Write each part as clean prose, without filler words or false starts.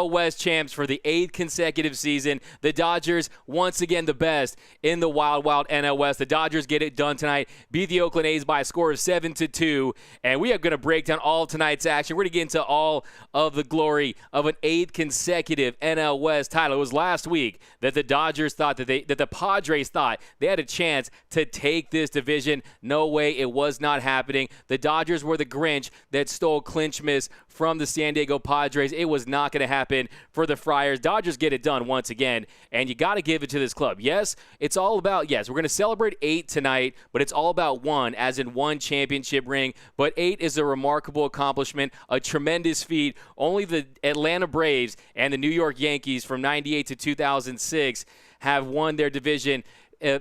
West champs for the 8th consecutive season. The Dodgers, once again, the best in the Wild NL West. The Dodgers get it done tonight, beat the Oakland A's by a score of 7-2, and we are going to break down all tonight's action. We're going to get into all of the glory of an 8th consecutive NL West title. It was last week that the Dodgers thought that the Padres thought they had a chance to take this division. No way, it was not happening. The Dodgers were the Grinch that stole CLINCHMAS from the San Diego Padres. It was not going to happen for the Friars. Dodgers get it done once again, and you got to give it to this club. Yes, it's all about, we're going to celebrate 8 tonight, but it's all about 1, as in 1 championship ring. But 8 is a remarkable accomplishment, a tremendous feat. Only the Atlanta Braves and the New York Yankees from 98 to 2006 have won their division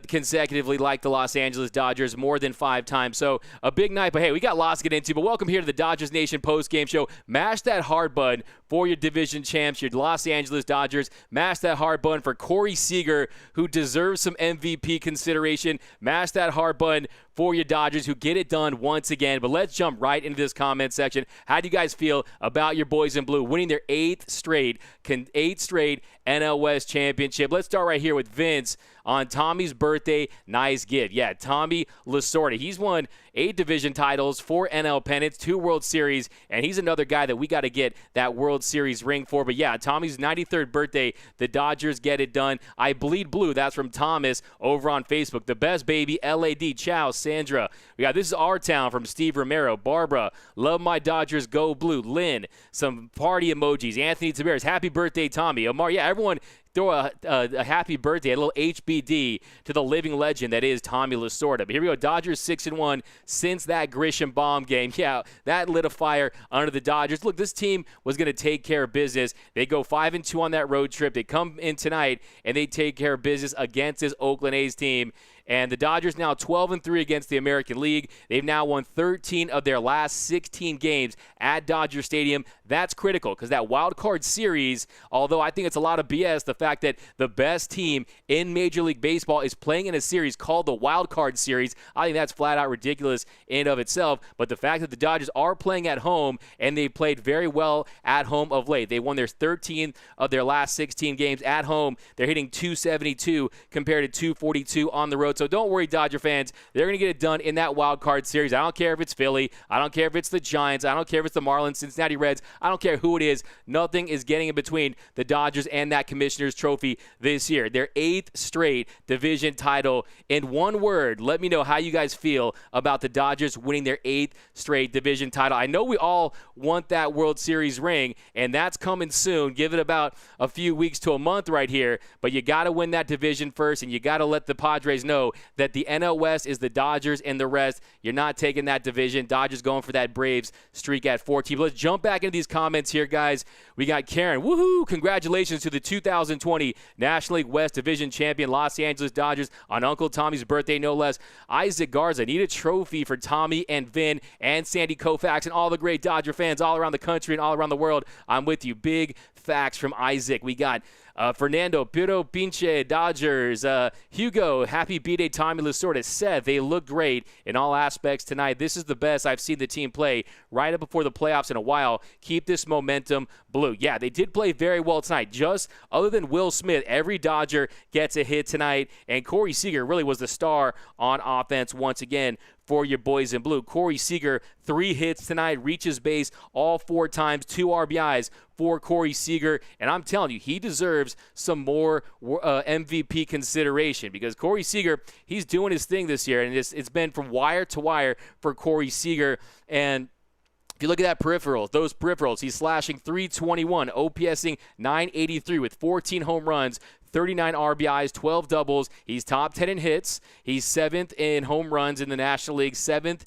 consecutively, like the Los Angeles Dodgers, more than 5 times. So a big night, but hey, we got lots to get into. But welcome here to the Dodgers Nation post-game show. Mash that hard button for your division champs, your Los Angeles Dodgers. Mash that hard button for Corey Seager, who deserves some MVP consideration. Mash that hard button for your Dodgers, who get it done once again. But let's jump right into this comment section. How do you guys feel about your boys in blue winning their 8th straight NL West championship? Let's start right here with Vince on Tommy's birthday. Nice gift. Yeah, Tommy Lasorda. He's won 8 division titles, 4 NL pennants, 2 World Series, and he's another guy that we got to get that World Series ring for. But yeah, Tommy's 93rd birthday, the Dodgers get it done. I bleed blue. That's from Thomas over on Facebook. The best, baby. LAD. Ciao, Sandra. We got This Is Our Town from Steve Romero. Barbara. Love my Dodgers. Go blue. Lynn. Some party emojis. Anthony Taveras. Happy birthday, Tommy. Omar. Yeah, everyone throw a happy birthday, a little HBD to the living legend that is Tommy Lasorda. But here we go, Dodgers 6-1 since that Grisham bomb game. Yeah, that lit a fire under the Dodgers. Look, this team was going to take care of business. They go 5-2 on that road trip. They come in tonight, and they take care of business against this Oakland A's team. And the Dodgers now 12-3 against the American League. They've now won 13 of their last 16 games at Dodger Stadium. That's critical because that wild card series, although I think it's a lot of BS, the fact that the best team in Major League Baseball is playing in a series called the wild card series, I think that's flat out ridiculous in and of itself. But the fact that the Dodgers are playing at home, and they played very well at home of late. They won their 13 of their last 16 games at home. They're hitting .272 compared to .242 on the road. So don't worry, Dodger fans. They're going to get it done in that wild card series. I don't care if it's Philly. I don't care if it's the Giants. I don't care if it's the Marlins, Cincinnati Reds. I don't care who it is. Nothing is getting in between the Dodgers and that Commissioner's Trophy this year. Their 8th straight division title. In one word, let me know how you guys feel about the Dodgers winning their 8th straight division title. I know we all want that World Series ring, and that's coming soon. Give it about a few weeks to a month right here, but you got to win that division first, and you got to let the Padres know that the NL West is the Dodgers and the rest. You're not taking that division. Dodgers going for that Braves streak at 14. But let's jump back into these comments here, guys. We got Karen. Woohoo! Congratulations to the 2020 National League West Division champion Los Angeles Dodgers on Uncle Tommy's birthday, no less. Isaac Garza, need a trophy for Tommy and Vin and Sandy Koufax and all the great Dodger fans all around the country and all around the world. I'm with you. Big facts from Isaac. We got Fernando, Piro Pinche, Dodgers. Hugo, happy B-Day, Tommy Lasorda. Seth, they look great in all aspects tonight. This is the best I've seen the team play right up before the playoffs in a while. Keep this momentum blue. Yeah, they did play very well tonight. Just other than Will Smith, every Dodger gets a hit tonight, and Corey Seager really was the star on offense once again for your boys in blue. Corey Seager, 3 hits tonight, reaches base all 4 times, 2 RBIs for Corey Seager. And I'm telling you, he deserves some more MVP consideration because Corey Seager, he's doing his thing this year, and it's been from wire to wire for Corey Seager. And if you look at those peripherals, he's slashing .321, OPSing .983 with 14 home runs, 39 RBIs, 12 doubles. He's top 10 in hits. He's 7th in home runs in the National League, 7th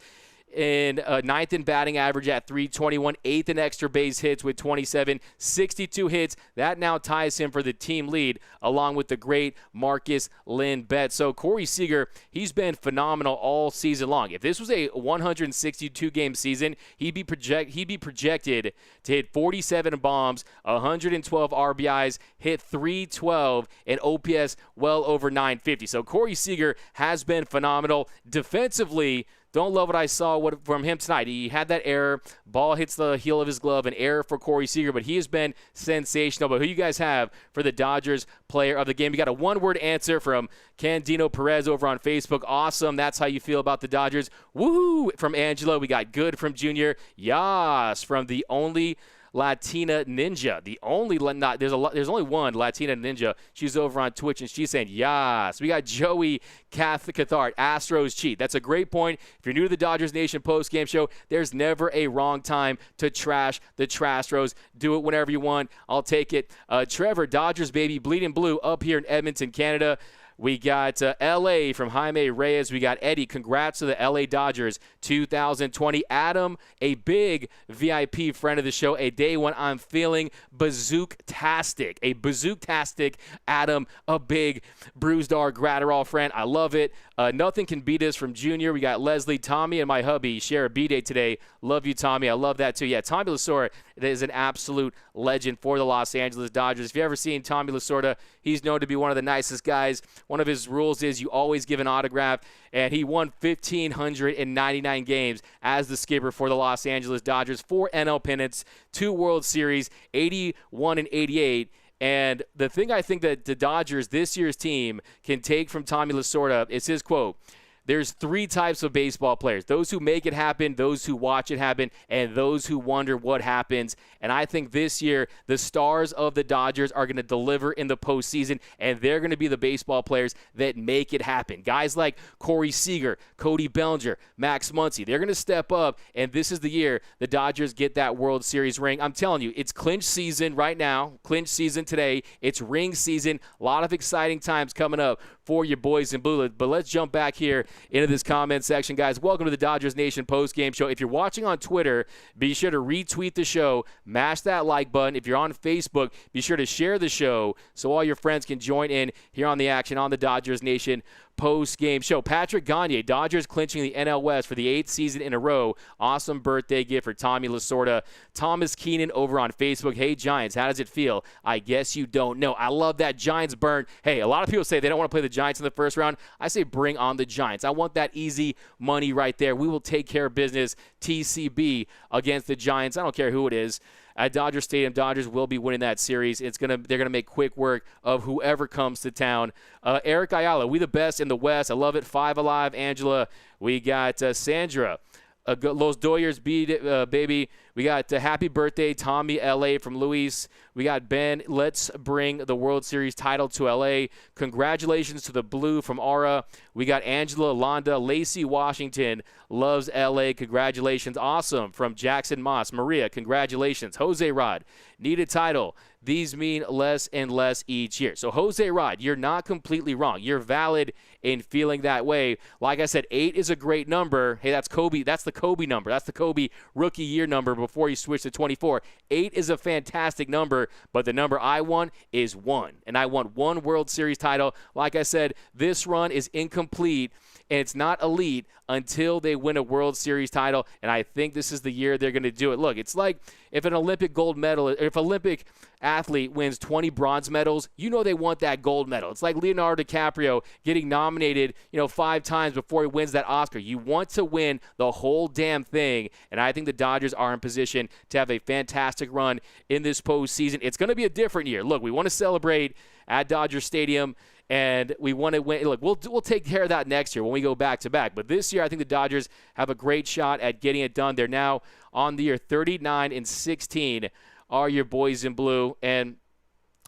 in 9th in batting average at .321, 8th in extra base hits with 27, 62 hits. That now ties him for the team lead along with the great Marcus Lindbet. So Corey Seager, he's been phenomenal all season long. If this was a 162-game season, he'd be projected to hit 47 bombs, 112 RBIs, hit .312, and OPS well over .950. So Corey Seager has been phenomenal. Defensively, don't love what I saw from him tonight. He had that error. Ball hits the heel of his glove, an error for Corey Seager, but he has been sensational. But who you guys have for the Dodgers player of the game? We got a one-word answer from Candino Perez over on Facebook. Awesome. That's how you feel about the Dodgers. Woo! From Angela. We got good from Junior. Yas from the only Latina Ninja. There's only one Latina Ninja. She's over on Twitch, and she's saying, yes. We got Joey Cathart, Astros cheat. That's a great point. If you're new to the Dodgers Nation post-game show, there's never a wrong time to trash the Trastros. Do it whenever you want. I'll take it. Trevor, Dodgers baby, bleeding blue up here in Edmonton, Canada. We got L.A. from Jaime Reyes. We got Eddie. Congrats to the L.A. Dodgers 2020. Adam, a big VIP friend of the show. A day when I'm feeling bazook-tastic. A bazook-tastic Adam, a big Bruised-Dar Gratterall friend. I love it. Nothing can beat us from Junior. We got Leslie, Tommy, and my hubby share a B-Day today. Love you, Tommy. I love that, too. Yeah, Tommy Lasorda is an absolute legend for the Los Angeles Dodgers. If you've ever seen Tommy Lasorda, he's known to be one of the nicest guys. One of his rules is you always give an autograph, and he won 1,599 games as the skipper for the Los Angeles Dodgers. 4 NL pennants, 2 World Series, 81 and 88. And the thing I think that the Dodgers, this year's team, can take from Tommy Lasorda is his quote. There's 3 types of baseball players. Those who make it happen, those who watch it happen, and those who wonder what happens. And I think this year, the stars of the Dodgers are going to deliver in the postseason, and they're going to be the baseball players that make it happen. Guys like Corey Seager, Cody Bellinger, Max Muncy, they're going to step up, and this is the year the Dodgers get that World Series ring. I'm telling you, it's clinch season right now, clinch season today. It's ring season. A lot of exciting times coming up for your boys in blue. But let's jump back here into this comment section, guys. Welcome to the Dodgers Nation post-game show. If you're watching on Twitter, be sure to retweet the show, mash that like button. If you're on Facebook, be sure to share the show so all your friends can join in here on the action on the Dodgers Nation post-game show. Patrick Gagne, Dodgers clinching the NL West for the 8th season in a row. Awesome birthday gift for Tommy Lasorda. Thomas Keenan over on Facebook. Hey, Giants, how does it feel? I guess you don't know. I love that Giants burn. Hey, a lot of people say they don't want to play the Giants in the first round. I say bring on the Giants. I want that easy money right there. We will take care of business. TCB against the Giants. I don't care who it is. At Dodger Stadium, Dodgers will be winning that series. They're gonna make quick work of whoever comes to town. Eric Ayala, we the best in the West. I love it. 5 Alive, Angela. We got Sandra. Los Doyers beat it, baby. We got Happy Birthday, Tommy L.A. from Luis. We got Ben. Let's bring the World Series title to L.A. Congratulations to the Blue from Aura. We got Angela Londa. Lacey Washington loves L.A. Congratulations. Awesome from Jackson Moss. Maria, congratulations. Jose Rod, need a title. These mean less and less each year. So, Jose Rod, you're not completely wrong. You're valid in feeling that way. Like I said, 8 is a great number. Hey, that's Kobe. That's the Kobe number. That's the Kobe rookie year number before he switched to 24. 8 is a fantastic number, but the number I want is 1. And I want 1 World Series title. Like I said, this run is incomplete, and it's not elite until they win a World Series title, and I think this is the year they're going to do it. Look, it's like if an Olympic gold medal, if Olympic athlete wins 20 bronze medals, you know they want that gold medal. It's like Leonardo DiCaprio getting nominated, 5 times before he wins that Oscar. You want to win the whole damn thing, and I think the Dodgers are in position to have a fantastic run in this postseason. It's going to be a different year. Look, we want to celebrate at Dodger Stadium, and we want to win. Look, we'll take care of that next year when we go back-to-back. But this year, I think the Dodgers have a great shot at getting it done. They're now on the year 39-16 are your boys in blue. And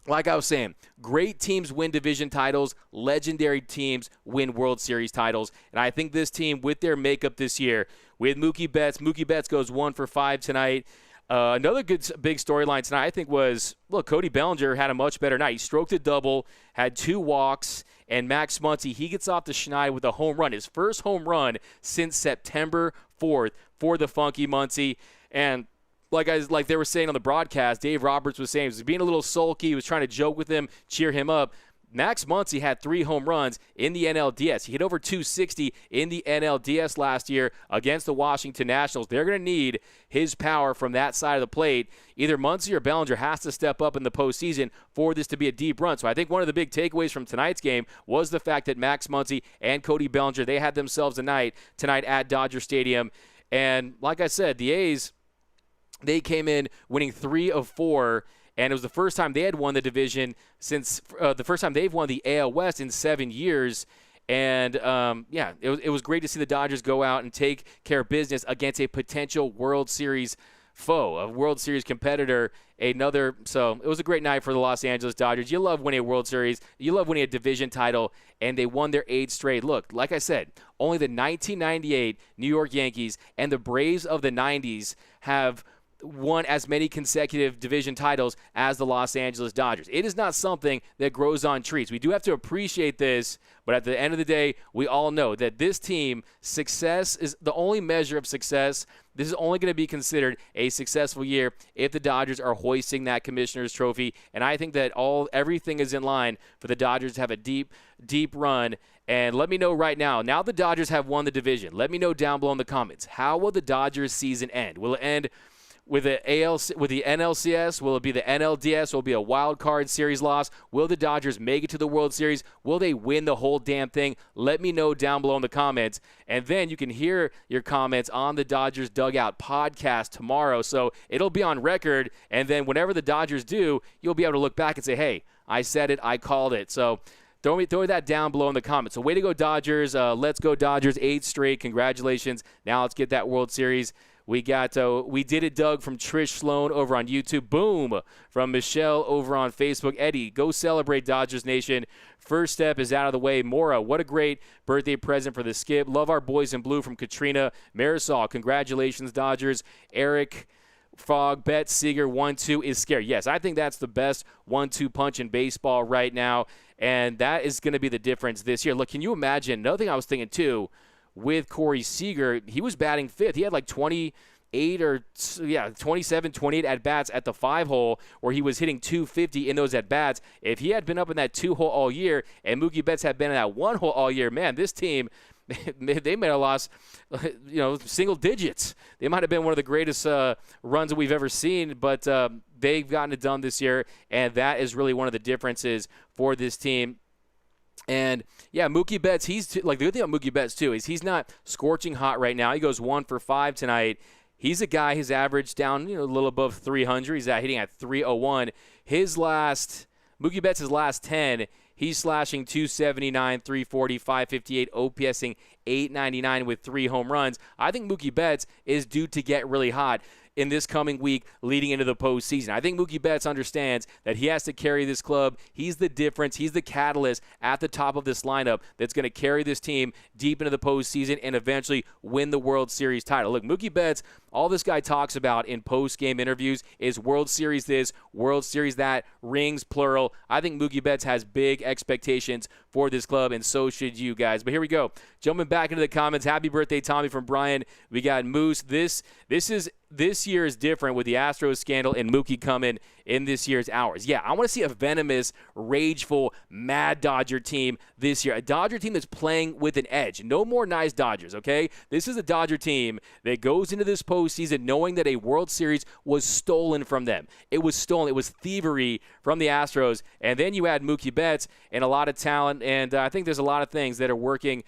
like I was saying, great teams win division titles. Legendary teams win World Series titles. And I think this team, with their makeup this year, with Mookie Betts goes 1 for 5 tonight. Another good big storyline tonight, I think, was, look, Cody Bellinger had a much better night. He stroked a double, had 2 walks, and Max Muncy, he gets off the schneid with a home run, his first home run since September 4th for the Funky Muncy. And like they were saying on the broadcast, Dave Roberts was saying he was being a little sulky. He was trying to joke with him, cheer him up. Max Muncy had 3 home runs in the NLDS. He hit over 260 in the NLDS last year against the Washington Nationals. They're going to need his power from that side of the plate. Either Muncy or Bellinger has to step up in the postseason for this to be a deep run. So I think one of the big takeaways from tonight's game was the fact that Max Muncy and Cody Bellinger, they had themselves a night tonight at Dodger Stadium. And like I said, the A's, they came in winning 3 of 4. And it was the first time they had won the division since the first time they've won the AL West in 7 years. And, it was great to see the Dodgers go out and take care of business against a potential World Series foe, a World Series competitor. So it was a great night for the Los Angeles Dodgers. You love winning a World Series. You love winning a division title. And they won their 8th straight. Look, like I said, only the 1998 New York Yankees and the Braves of the 90s have won as many consecutive division titles as the Los Angeles Dodgers. It is not something that grows on trees. We do have to appreciate this, but at the end of the day, we all know that this team, success is the only measure of success. This is only going to be considered a successful year if the Dodgers are hoisting that Commissioner's Trophy. And I think that everything is in line for the Dodgers to have a deep, deep run. And let me know right now the Dodgers have won the division. Let me know down below in the comments. How will the Dodgers season end? Will it end with the NLCS? Will it be the NLDS? Will it be a wild card series loss? Will the Dodgers make it to the World Series? Will they win the whole damn thing? Let me know down below in the comments. And then you can hear your comments on the Dodgers Dugout podcast tomorrow. So it'll be on record. And then whenever the Dodgers do, you'll be able to look back and say, hey, I said it, I called it. So throw that down below in the comments. So way to go, Dodgers. Let's go, Dodgers. 8 straight. Congratulations. Now let's get that World Series. We got We Did It, Doug, from Trish Sloan over on YouTube. Boom, from Michelle over on Facebook. Eddie, go celebrate, Dodgers Nation. First step is out of the way. Mora, what a great birthday present for the Skip. Love our boys in blue from Katrina. Marisol, congratulations, Dodgers. Eric Fogg, Bet Seeger, 1-2 is scary. Yes, I think that's the best 1-2 punch in baseball right now, and that is going to be the difference this year. Look, can you imagine? Another thing I was thinking, too, with Corey Seager, he was batting 5th. He had like 27, 28 at-bats at the 5-hole where he was hitting 250 in those at-bats. If he had been up in that 2-hole all year and Mookie Betts had been in that 1-hole all year, man, this team, they may have lost, single digits. They might have been one of the greatest runs that we've ever seen, but they've gotten it done this year, and that is really one of the differences for this team. And, yeah, Mookie Betts, the good thing about Mookie Betts, too, is he's not scorching hot right now. He goes 1 for 5 tonight. He's a guy, his average down a little above 300. He's hitting at 301. Mookie Betts' last 10, he's slashing 279, 340, 558, OPSing 899 with 3 home runs. I think Mookie Betts is due to get really hot in this coming week leading into the postseason. I think Mookie Betts understands that he has to carry this club. He's the difference. He's the catalyst at the top of this lineup that's going to carry this team deep into the postseason and eventually win the World Series title. Look, Mookie Betts, all this guy talks about in post-game interviews is World Series this, World Series that, rings, plural. I think Mookie Betts has big expectations for this club, and so should you guys. But here we go. Jumping back into the comments. Happy birthday, Tommy, from Brian. We got Moose. This year is different with the Astros scandal and Mookie coming in this year's hours. Yeah, I want to see a venomous, rageful, mad Dodger team this year. A Dodger team that's playing with an edge. No more nice Dodgers, okay? This is a Dodger team that goes into this postseason knowing that a World Series was stolen from them. It was stolen. It was thievery from the Astros. And then you add Mookie Betts and a lot of talent, and I think there's a lot of things that are working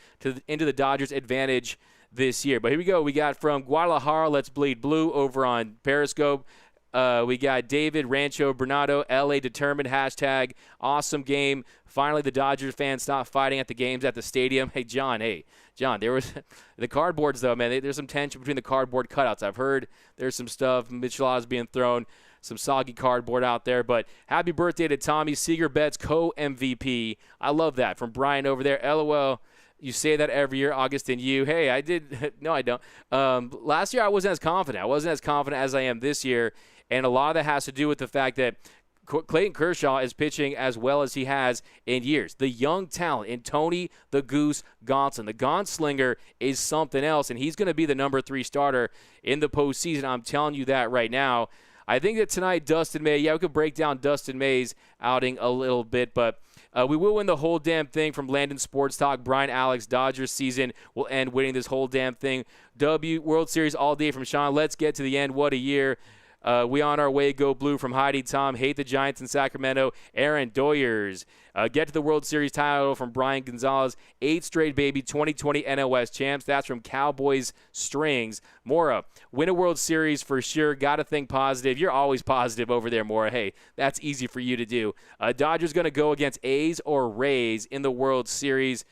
into the Dodgers' advantage this year. But here we go. We got from Guadalajara, Let's Bleed Blue over on Periscope. We got David Rancho Bernardo, LA determined, hashtag awesome game. Finally, the Dodgers fans stopped fighting at the games at the stadium. Hey, John, there was the cardboards, though, man. There's some tension between the cardboard cutouts. I've heard there's some stuff, micheladas being thrown, some soggy cardboard out there. But happy birthday to Tommy Seager Betts, co-MVP. I love that. From Brian over there. LOL. You say that every year, August and you. Hey, I did. No, I don't. Last year, I wasn't as confident. I wasn't as confident as I am this year. And a lot of that has to do with the fact that Clayton Kershaw is pitching as well as he has in years. The young talent in Tony the Goose Gonsolin. The Gunslinger is something else, and he's going to be the number 3 starter in the postseason. I'm telling you that right now. I think that tonight, Dustin May, we could break down Dustin May's outing a little bit, but We will win the whole damn thing from Landon Sports Talk. Brian Alex, Dodgers season will end winning this whole damn thing. World Series all day from Sean. Let's get to the end. What a year. We on our way. Go Blue from Heidi Tom. Hate the Giants in Sacramento. Aaron Doyers. Get to the World Series title from Brian Gonzalez. 8 straight, baby. 2020 NOS champs. That's from Cowboys Strings. Mora, win a World Series for sure. Got to think positive. You're always positive over there, Mora. Hey, that's easy for you to do. Dodgers going to go against A's or Rays in the World Series.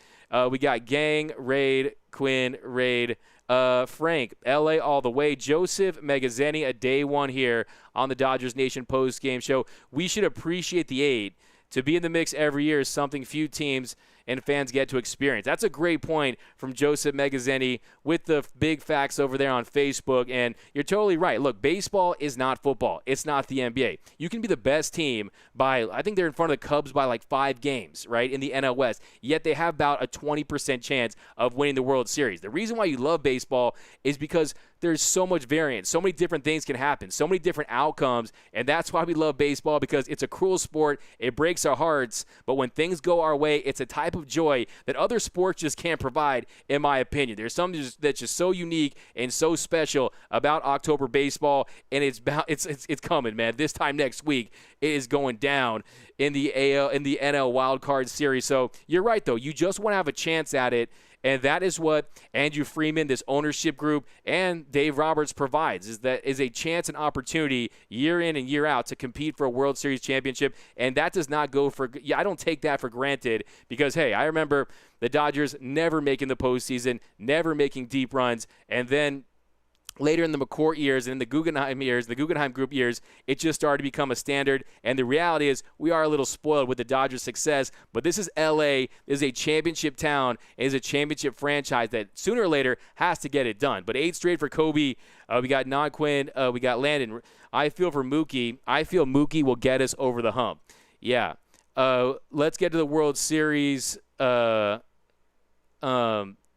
We got Gang, Raid, Quinn, Raid. Frank, LA all the way. Joseph Megazeni, a day one here on the Dodgers Nation post-game show. We should appreciate the 8. To be in the mix every year is something few teams and fans get to experience. That's a great point from Joseph Megazeni with the big facts over there on Facebook. And you're totally right. Look, baseball is not football. It's not the NBA. You can be the best team by, I think they're in front of the Cubs by like 5 games, right, in the NL West. Yet they have about a 20% chance of winning the World Series. The reason why you love baseball is because there's so much variance. So many different things can happen. So many different outcomes. And that's why we love baseball, because it's a cruel sport. It breaks our hearts. But when things go our way, it's a type of joy that other sports just can't provide, in my opinion. There's something that's just so unique and so special about October baseball. And it's coming, man. This time next week, it is going down in the NL Wild Card Series. So you're right, though. You just want to have a chance at it. And that is what Andrew Freeman, this ownership group, and Dave Roberts provides, is a chance and opportunity year in and year out to compete for a World Series championship. And that does not go for – I don't take that for granted because, hey, I remember the Dodgers never making the postseason, never making deep runs, and then – later in the McCourt years and in the Guggenheim years, the Guggenheim Group years, it just started to become a standard. And the reality is we are a little spoiled with the Dodgers' success. But this is L.A. This is a championship town. It is a championship franchise that sooner or later has to get it done. But 8 straight for Kobe. We got Non-Quinn. We got Landon. I feel for Mookie. I feel Mookie will get us over the hump. Yeah. Let's get to the World Series.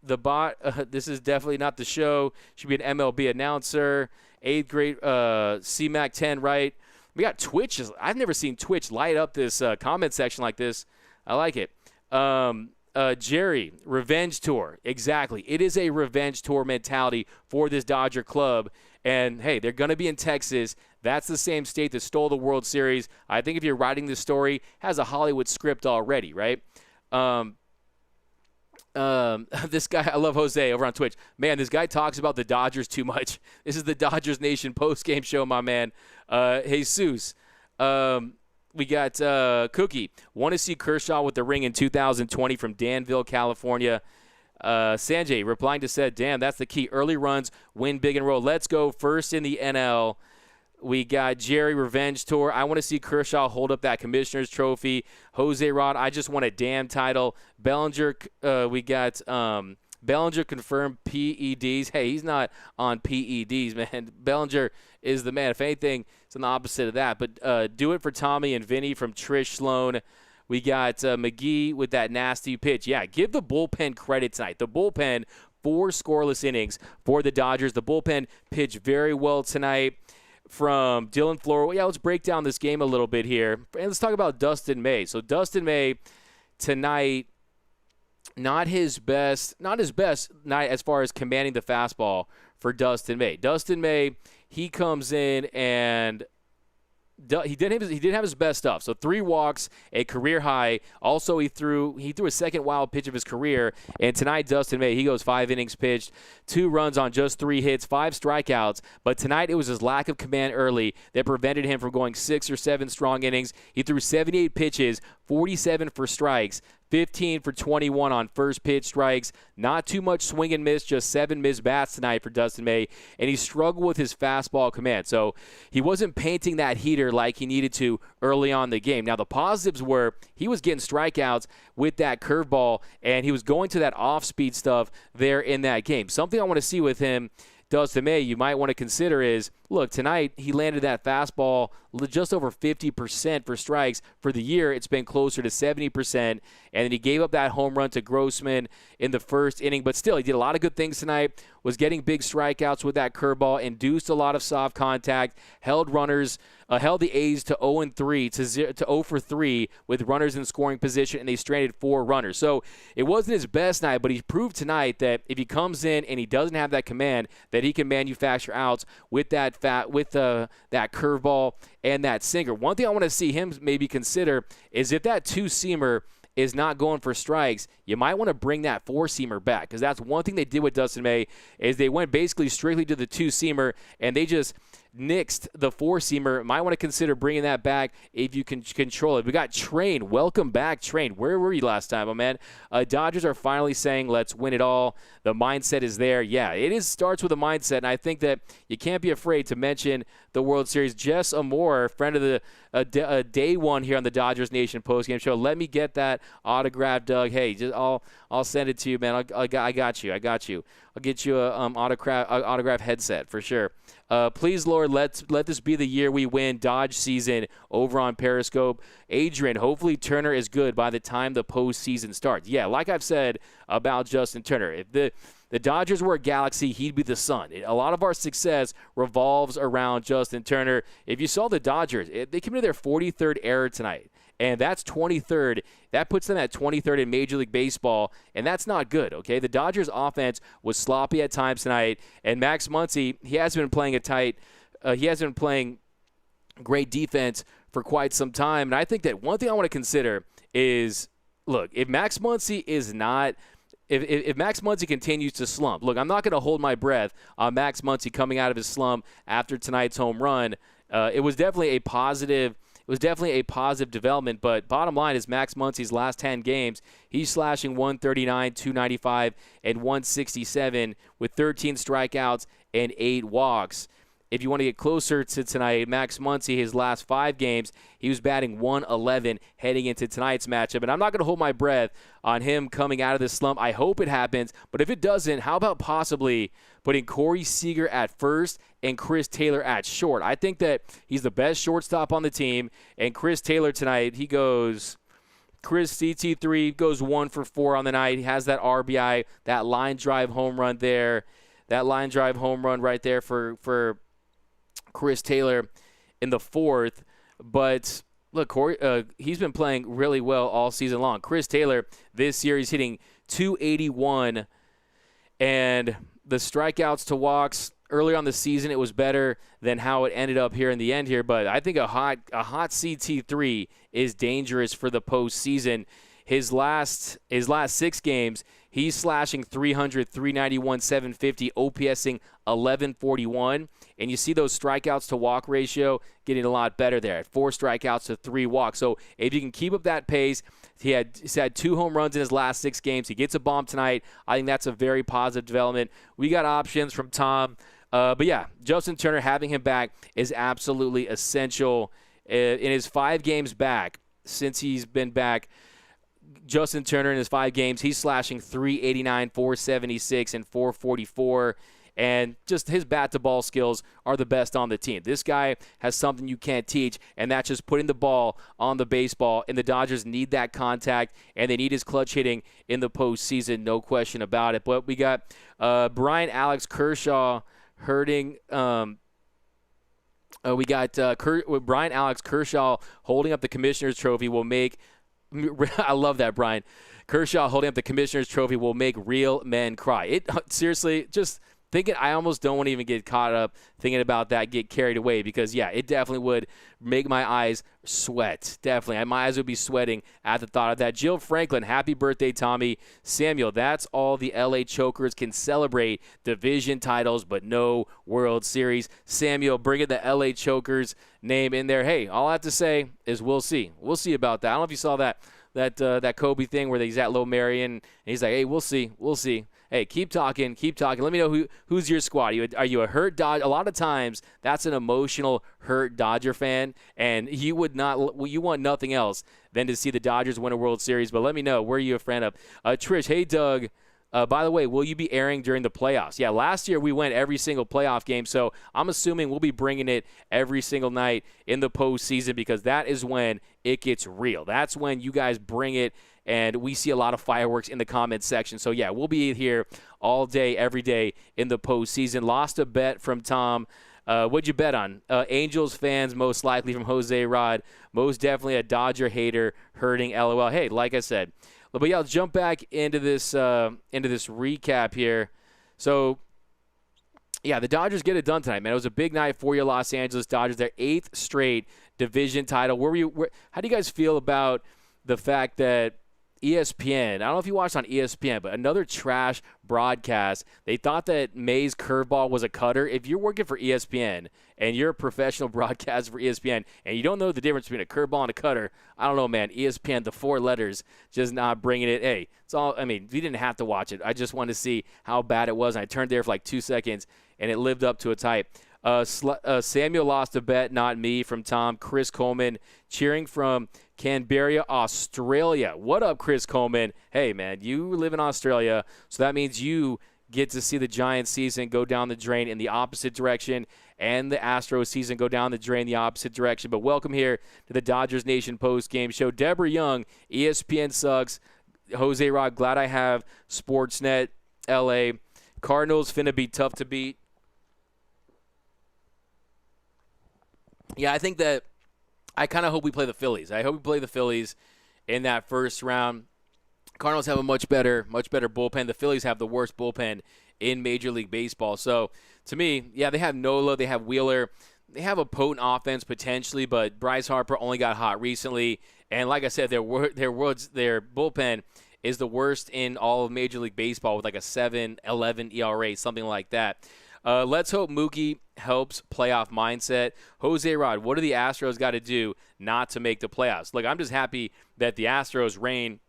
The bot, this is definitely not the show. Should be an MLB announcer. 8th grade, CMAC 10, right? We got Twitch. I've never seen Twitch light up this comment section like this. I like it. Jerry, revenge tour. Exactly. It is a revenge tour mentality for this Dodger club. And, hey, they're going to be in Texas. That's the same state that stole the World Series. I think if you're writing this story, it has a Hollywood script already, right? This guy, I love Jose over on Twitch. Man, this guy talks about the Dodgers too much. This is the Dodgers Nation post-game show, my man. Jesus. We got Cookie. Want to see Kershaw with the ring in 2020 from Danville, California. Sanjay replying to said, damn, that's the key. Early runs, win big and roll. Let's go. First in the NL. We got Jerry, revenge tour. I want to see Kershaw hold up that commissioner's trophy. Jose Rod, I just want a damn title. Bellinger, we got Bellinger confirmed PEDs. Hey, he's not on PEDs, man. Bellinger is the man. If anything, it's on the opposite of that. But do it for Tommy and Vinny from Trish Sloan. We got McGee with that nasty pitch. Yeah, give the bullpen credit tonight. The bullpen, 4 scoreless innings for the Dodgers. The bullpen pitched very well tonight. From Dylan Floro. Yeah, let's break down this game a little bit here. And let's talk about Dustin May. So Dustin May tonight, not his best night as far as commanding the fastball for Dustin May. Dustin May, he comes in and he didn't have his best stuff. So 3 walks, a career high. Also, he threw a second wild pitch of his career. And tonight, Dustin May, he goes 5 innings pitched, 2 runs on just 3 hits, 5 strikeouts. But tonight, it was his lack of command early that prevented him from going 6 or 7 strong innings. He threw 78 pitches, 47 for strikes, 15 for 21 on first pitch strikes. Not too much swing and miss, just 7 missed bats tonight for Dustin May. And he struggled with his fastball command. So he wasn't painting that heater like he needed to early on in the game. Now, the positives were he was getting strikeouts with that curveball, and he was going to that off-speed stuff there in that game. Something I want to see with him Dustin May you might want to consider is, look, tonight he landed that fastball just over 50% for strikes. For the year, it's been closer to 70%. And then he gave up that home run to Grossman in the first inning. But still, he did a lot of good things tonight, was getting big strikeouts with that curveball, induced a lot of soft contact, held the A's to 0-3 to 0 for 3 with runners in scoring position, and they stranded 4 runners. So it wasn't his best night, but he proved tonight that if he comes in and he doesn't have that command, that he can manufacture outs with that curveball and that sinker. One thing I want to see him maybe consider is if that two-seamer is not going for strikes, you might want to bring that four-seamer back, because that's one thing they did with Dustin May is they went basically strictly to the two-seamer, and they just nixed the four-seamer. Might want to consider bringing that back if you can control it. We got Train. Welcome back, Train. Where were you last time, my man? Dodgers are finally saying, let's win it all. The mindset is there. Yeah, it starts with a mindset, and I think that you can't be afraid to mention the World Series. Jess Amore, friend of the day one here on the Dodgers Nation postgame show. Let me get that autograph, Doug. Hey, I'll send it to you, man. I got you. I'll get you a autograph headset for sure. Please, Lord, let this be the year we win Dodge season over on Periscope. Adrian, hopefully Turner is good by the time the postseason starts. Yeah, like I've said about Justin Turner, if the Dodgers were a galaxy, he'd be the sun. A lot of our success revolves around Justin Turner. If you saw the Dodgers, they committed their 43rd error tonight. And that's 23rd. That puts them at 23rd in Major League Baseball, and that's not good, okay? The Dodgers' offense was sloppy at times tonight, and Max Muncy, he hasn't been playing great defense for quite some time. And I think that one thing I want to consider is, look, if Max Muncy if Max Muncy continues to slump, look, I'm not going to hold my breath on Max Muncy coming out of his slump after tonight's home run. It was definitely a positive development, but bottom line is Max Muncy's last 10 games, he's slashing 139, 295, and 167 with 13 strikeouts and 8 walks. If you want to get closer to tonight, Max Muncy, his last 5 games, he was batting 111 heading into tonight's matchup. And I'm not going to hold my breath on him coming out of this slump. I hope it happens. But if it doesn't, how about possibly putting Corey Seager at first and Chris Taylor at short? I think that he's the best shortstop on the team. And Chris Taylor tonight, Chris CT3 goes 1 for 4 on the night. He has that RBI, that line drive home run there. That line drive home run right there for Chris Taylor in the 4th. But look, Corey, he's been playing really well all season long. Chris Taylor this year, he's hitting 281, and the strikeouts to walks earlier on the season, it was better than how it ended up here in the end here. But I think a hot CT3 is dangerous for the postseason. His last 6 games, he's slashing 300, 391, 750, OPSing 1141. And you see those strikeouts to walk ratio getting a lot better there at 4 strikeouts to 3 walks. So if you can keep up that pace, he's had 2 home runs in his last 6 games. He gets a bomb tonight. I think that's a very positive development. We got options from Tom. But yeah, Justin Turner, having him back is absolutely essential. In his 5 games back, since he's been back, Justin Turner in his 5 games, he's slashing 389, 476, and 444. And just his bat-to-ball skills are the best on the team. This guy has something you can't teach, and that's just putting the ball on the baseball. And the Dodgers need that contact, and they need his clutch hitting in the postseason, no question about it. But we got Brian Alex Kershaw hurting. We got Brian Alex Kershaw holding up the Commissioner's Trophy will make – I love that, Brian. Kershaw holding up the Commissioner's Trophy will make real men cry. It seriously, just – thinking, I almost don't want to even get caught up thinking about that, get carried away, because, yeah, it definitely would make my eyes sweat. Definitely. My eyes would be sweating at the thought of that. Jill Franklin, happy birthday, Tommy. Samuel, that's all the LA Chokers can celebrate, division titles, but no World Series. Samuel, bringing the LA Chokers name in there. Hey, all I have to say is we'll see. We'll see about that. I don't know if you saw that Kobe thing where he's at Low Marion, and he's like, hey, we'll see. Hey, keep talking. Let me know who's your squad. Are you a hurt Dodger? A lot of times, that's an emotional hurt Dodger fan, and you want nothing else than to see the Dodgers win a World Series. But let me know, where are you a fan of? Trish, hey, Doug. By the way, will you be airing during the playoffs? Yeah, last year we went every single playoff game, so I'm assuming we'll be bringing it every single night in the postseason because that is when it gets real. That's when you guys bring it, and we see a lot of fireworks in the comments section. So, yeah, we'll be here all day, every day in the postseason. Lost a bet from Tom. What'd you bet on? Angels fans, most likely, from Jose Rod. Most definitely a Dodger hater hurting LOL. Hey, like I said. But, yeah, let's jump back into this recap here. So, yeah, the Dodgers get it done tonight, man. It was a big night for your Los Angeles Dodgers. Their 8th straight division title. How do you guys feel about the fact that ESPN, I don't know if you watched on ESPN, but another trash broadcast, they thought that May's curveball was a cutter. If you're working for ESPN and you're a professional broadcaster for ESPN and you don't know the difference between a curveball and a cutter, I don't know, man. ESPN, the 4 letters, just not bringing it. Hey, it's all, I mean, we didn't have to watch it. I just wanted to see how bad it was. And I turned there for like 2 seconds, and it lived up to its hype. Samuel lost a bet, not me, from Tom. Chris Coleman cheering from Canberra, Australia. What up, Chris Coleman? Hey, man, you live in Australia, so that means you get to see the Giants season go down the drain in the opposite direction and the Astros season go down the drain the opposite direction. But welcome here to the Dodgers Nation post-game show. Deborah Young, ESPN sucks. Jose Rod, glad I have Sportsnet, LA. Cardinals finna be tough to beat. Yeah, I think that I kind of hope we play the Phillies. I hope we play the Phillies in that first round. Cardinals have a much better bullpen. The Phillies have the worst bullpen in Major League Baseball. So, to me, yeah, they have Nola, they have Wheeler. They have a potent offense potentially, but Bryce Harper only got hot recently. And like I said, their bullpen is the worst in all of Major League Baseball with like a 7.11 ERA, something like that. Let's hope Mookie helps playoff mindset. Jose Rod, what do the Astros got to do not to make the playoffs? Look, I'm just happy that the Astros' reign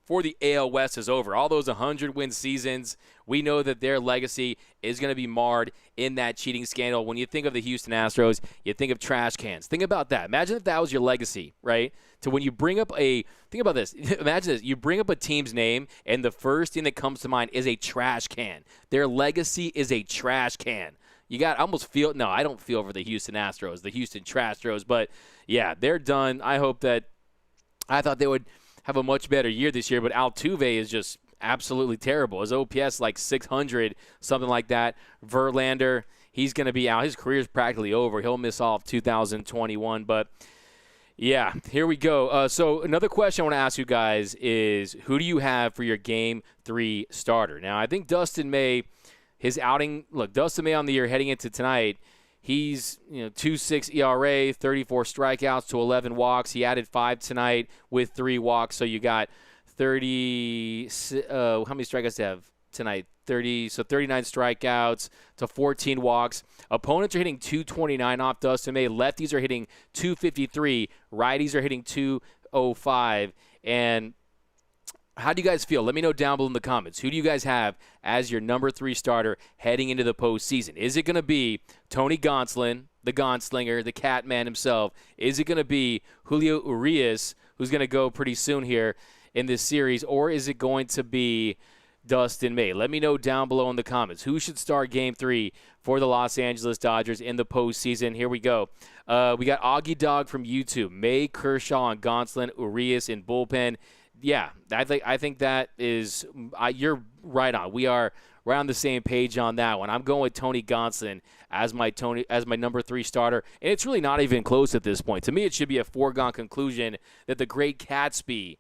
for the AL West is over. All those 100-win seasons, we know that their legacy is going to be marred in that cheating scandal. When you think of the Houston Astros, you think of trash cans. Think about that. Imagine if that was your legacy, right? To when you bring up think about this. Imagine this. You bring up a team's name, and the first thing that comes to mind is a trash can. Their legacy is a trash can. I almost feel, no, I don't feel for the Houston Astros, the Houston Trastros, but yeah, they're done. I thought they would have a much better year this year, but Altuve is just absolutely terrible. His OPS like 600, something like that. Verlander, he's going to be out. His career is practically over. He'll miss all of 2021, but yeah, here we go. So another question I want to ask you guys is, who do you have for your Game 3 starter? Now, I think Dustin May, his outing, look, Dustin May on the year heading into tonight, he's 2.6 ERA, 34 strikeouts to 11 walks. He added 5 tonight with 3 walks. So you got 30. How many strikeouts do you have tonight? 30. So 39 strikeouts to 14 walks. Opponents are hitting 229 off Dustin May. Lefties are hitting 253. Righties are hitting 205. And how do you guys feel? Let me know down below in the comments. Who do you guys have as your number 3 starter heading into the postseason? Is it going to be Tony Gonsolin, the Gunslinger, the Catman himself? Is it going to be Julio Urias, who's going to go pretty soon here in this series? Or is it going to be Dustin May? Let me know down below in the comments. Who should start Game 3 for the Los Angeles Dodgers in the postseason? Here we go. We got Augie Dog from YouTube. May, Kershaw, and Gonsolin, Urias in bullpen. Yeah, I think that is you're right on. We are right on the same page on that one. I'm going with Tony Gonsolin as my number 3 starter, and it's really not even close at this point. To me, it should be a foregone conclusion that the great Catsby,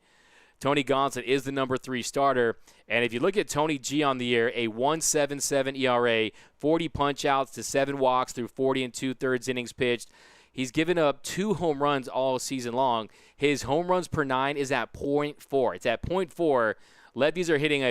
Tony Gonsolin, is the number 3 starter. And if you look at Tony G on the year, a 1.77 ERA, 40 punch-outs to 7 walks through 40 2/3 innings pitched. He's given up 2 home runs all season long. His home runs per 9 is at .4. It's at .4. Lefties are hitting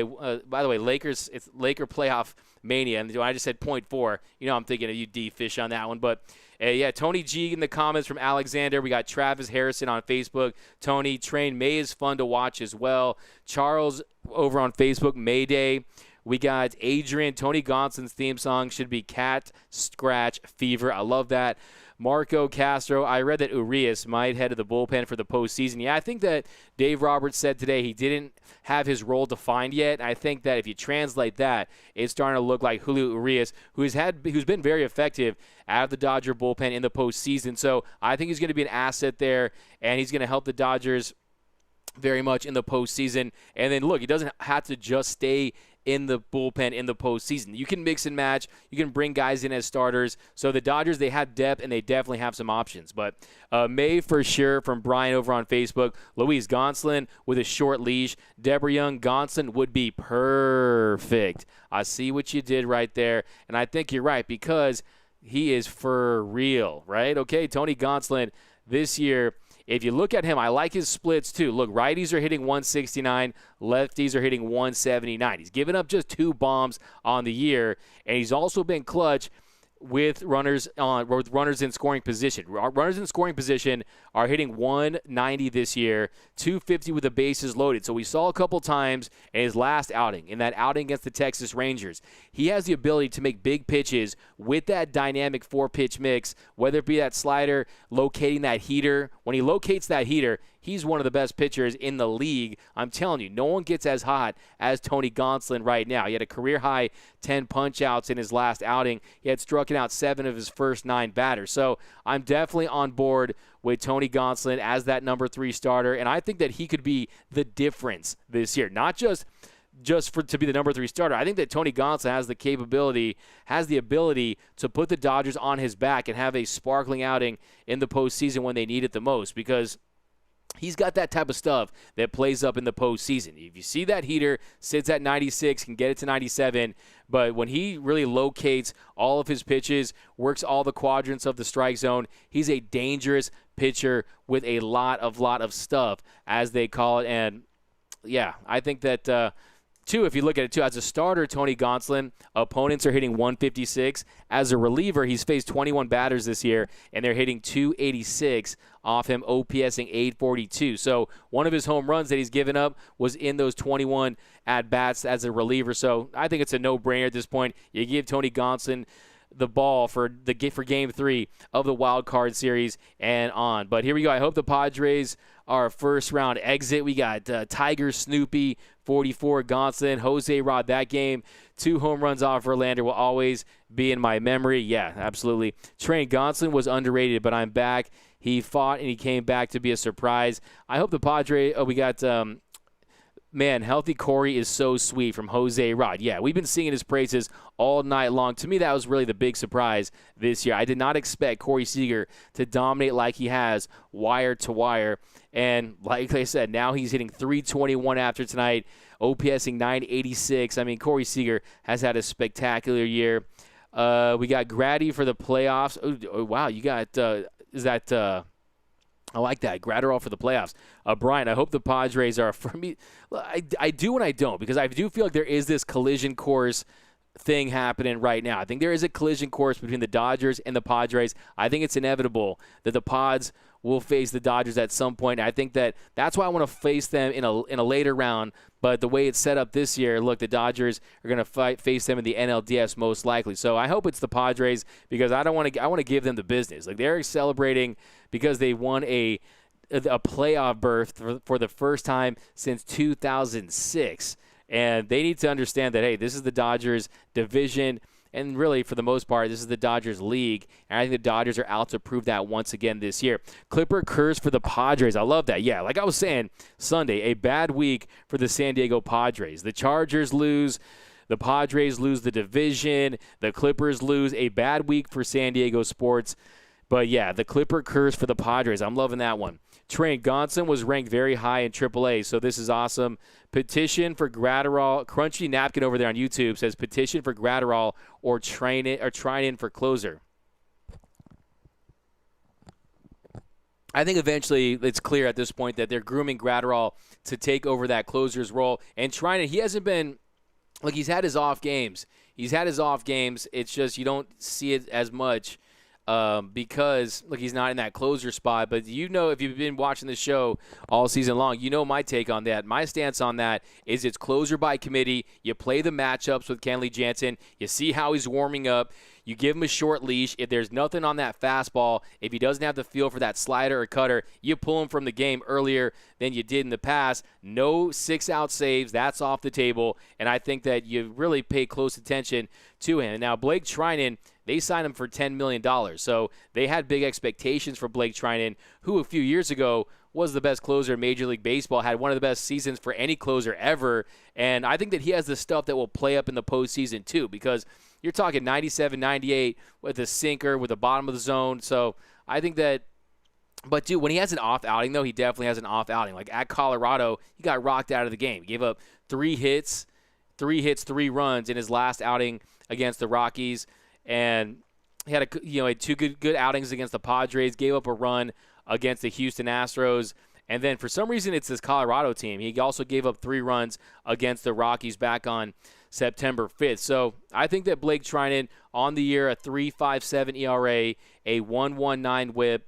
by the way, it's Laker playoff mania. And I just said .4. I'm thinking of you, D-Fish, on that one. But, yeah, Tony G in the comments from Alexander. We got Travis Harrison on Facebook. Tony, Train May is fun to watch as well. Charles over on Facebook, Mayday. We got Adrian. Tony Gonsolin's theme song should be Cat Scratch Fever. I love that. Marco Castro, I read that Urias might head to the bullpen for the postseason. Yeah, I think that Dave Roberts said today he didn't have his role defined yet. I think that if you translate that, it's starting to look like Julio Urias, who's been very effective out of the Dodger bullpen in the postseason. So I think he's going to be an asset there, and he's going to help the Dodgers very much in the postseason. And then, look, he doesn't have to just stay in the bullpen in the postseason. You can mix and match. You can bring guys in as starters. So the Dodgers, they have depth, and they definitely have some options. But May for sure from Brian over on Facebook. Luis Gonsolin with a short leash. Deborah Young, Gonsolin would be perfect. I see what you did right there. And I think you're right because he is for real, right? Okay, Tony Gonsolin this year, if you look at him, I like his splits too. Look, righties are hitting 169, lefties are hitting 179. He's given up just 2 bombs on the year, and he's also been clutch with runners in scoring position. Runners in scoring position are hitting 190 this year, 250 with the bases loaded. So we saw a couple times in his last outing, in that outing against the Texas Rangers, he has the ability to make big pitches with that dynamic 4-pitch mix, whether it be that slider, locating that heater. When he locates that heater, he's one of the best pitchers in the league. I'm telling you, no one gets as hot as Tony Gonsolin right now. He had a career-high 10 punch-outs in his last outing. He had struck out 7 of his first 9 batters. So I'm definitely on board with Tony Gonsolin as that number 3 starter, and I think that he could be the difference this year. Not just to be the number 3 starter. I think that Tony Gonsolin has the ability to put the Dodgers on his back and have a sparkling outing in the postseason when they need it the most, because he's got that type of stuff that plays up in the postseason. If you see that heater, sits at 96, can get it to 97, but when he really locates all of his pitches, works all the quadrants of the strike zone, he's a dangerous pitcher with a lot of stuff, as they call it. And, yeah, I think that Two, if you look at it, too, as a starter, Tony Gonsolin, opponents are hitting 156. As a reliever, he's faced 21 batters this year, and they're hitting 286 off him, OPSing 842. So one of his home runs that he's given up was in those 21 at-bats as a reliever. So I think it's a no-brainer at this point. You give Tony Gonsolin the ball for Game 3 of the Wild Card Series and on. But here we go. I hope the Padres are a first-round exit. We got Tiger Snoopy, 44, Gonsolin, Jose Rod. That game, 2 home runs off Verlander will always be in my memory. Yeah, absolutely. Trent Gonsolin was underrated, but I'm back. He fought, and he came back to be a surprise. I hope the Padres we got man, healthy Corey is so sweet from Jose Rod. Yeah, we've been singing his praises all night long. To me, that was really the big surprise this year. I did not expect Corey Seager to dominate like he has, wire to wire. And like I said, now he's hitting 321 after tonight, OPSing 986. I mean, Corey Seager has had a spectacular year. We got Grady for the playoffs. Oh wow, you got, I like that. Gratterall for the playoffs. Brian, I hope the Padres are, for me, I do and I don't, because I do feel like there is this collision course thing happening right now. I think there is a collision course between the Dodgers and the Padres. I think it's inevitable that the Pods will face the Dodgers at some point. I think that's why I want to face them in a later round. But the way it's set up this year, look, the Dodgers are going to face them in the NLDS most likely. So I hope it's the Padres, because I want to give them the business. Like, they're celebrating because they won a playoff berth for the first time since 2006. And they need to understand that, hey, this is the Dodgers division, and really, for the most part, this is the Dodgers league. And I think the Dodgers are out to prove that once again this year. Clipper curse for the Padres. I love that. Yeah, like I was saying, Sunday, a bad week for the San Diego Padres. The Chargers lose. The Padres lose the division. The Clippers lose. A bad week for San Diego sports. But, yeah, the Clipper curse for the Padres. I'm loving that one. Trent Gonsolin was ranked very high in AAA, so this is awesome. Petition for Gratterall. Crunchy Napkin over there on YouTube says petition for Gratterall or trying in for closer. I think eventually it's clear at this point that they're grooming Gratterall to take over that closer's role. And he hasn't been, like, he's had his off games. It's just you don't see it as much. Because, look, he's not in that closer spot. But you know, if you've been watching the show all season long, you know my take on that. My stance on that is it's closer by committee. You play the matchups with Kenley Jansen. You see how he's warming up. You give him a short leash. If there's nothing on that fastball, if he doesn't have the feel for that slider or cutter, you pull him from the game earlier than you did in the past. No 6-out saves. That's off the table. And I think that you really pay close attention to him. Now, Blake Treinen, they signed him for $10 million. So they had big expectations for Blake Treinen, who a few years ago was the best closer in Major League Baseball, had one of the best seasons for any closer ever. And I think that he has the stuff that will play up in the postseason too, because you're talking 97, 98 with a sinker, with the bottom of the zone. So I think that, but dude, when he has an off outing, though, he definitely has an off outing. Like at Colorado, he got rocked out of the game. He gave up 3 hits, 3 runs in his last outing against the Rockies. And he had had 2 good outings against the Padres, gave up a run against the Houston Astros. And then for some reason, it's this Colorado team. He also gave up 3 runs against the Rockies back on September 5th. So I think that Blake Treinen on the year, a 3.57 ERA, a 1.19 whip.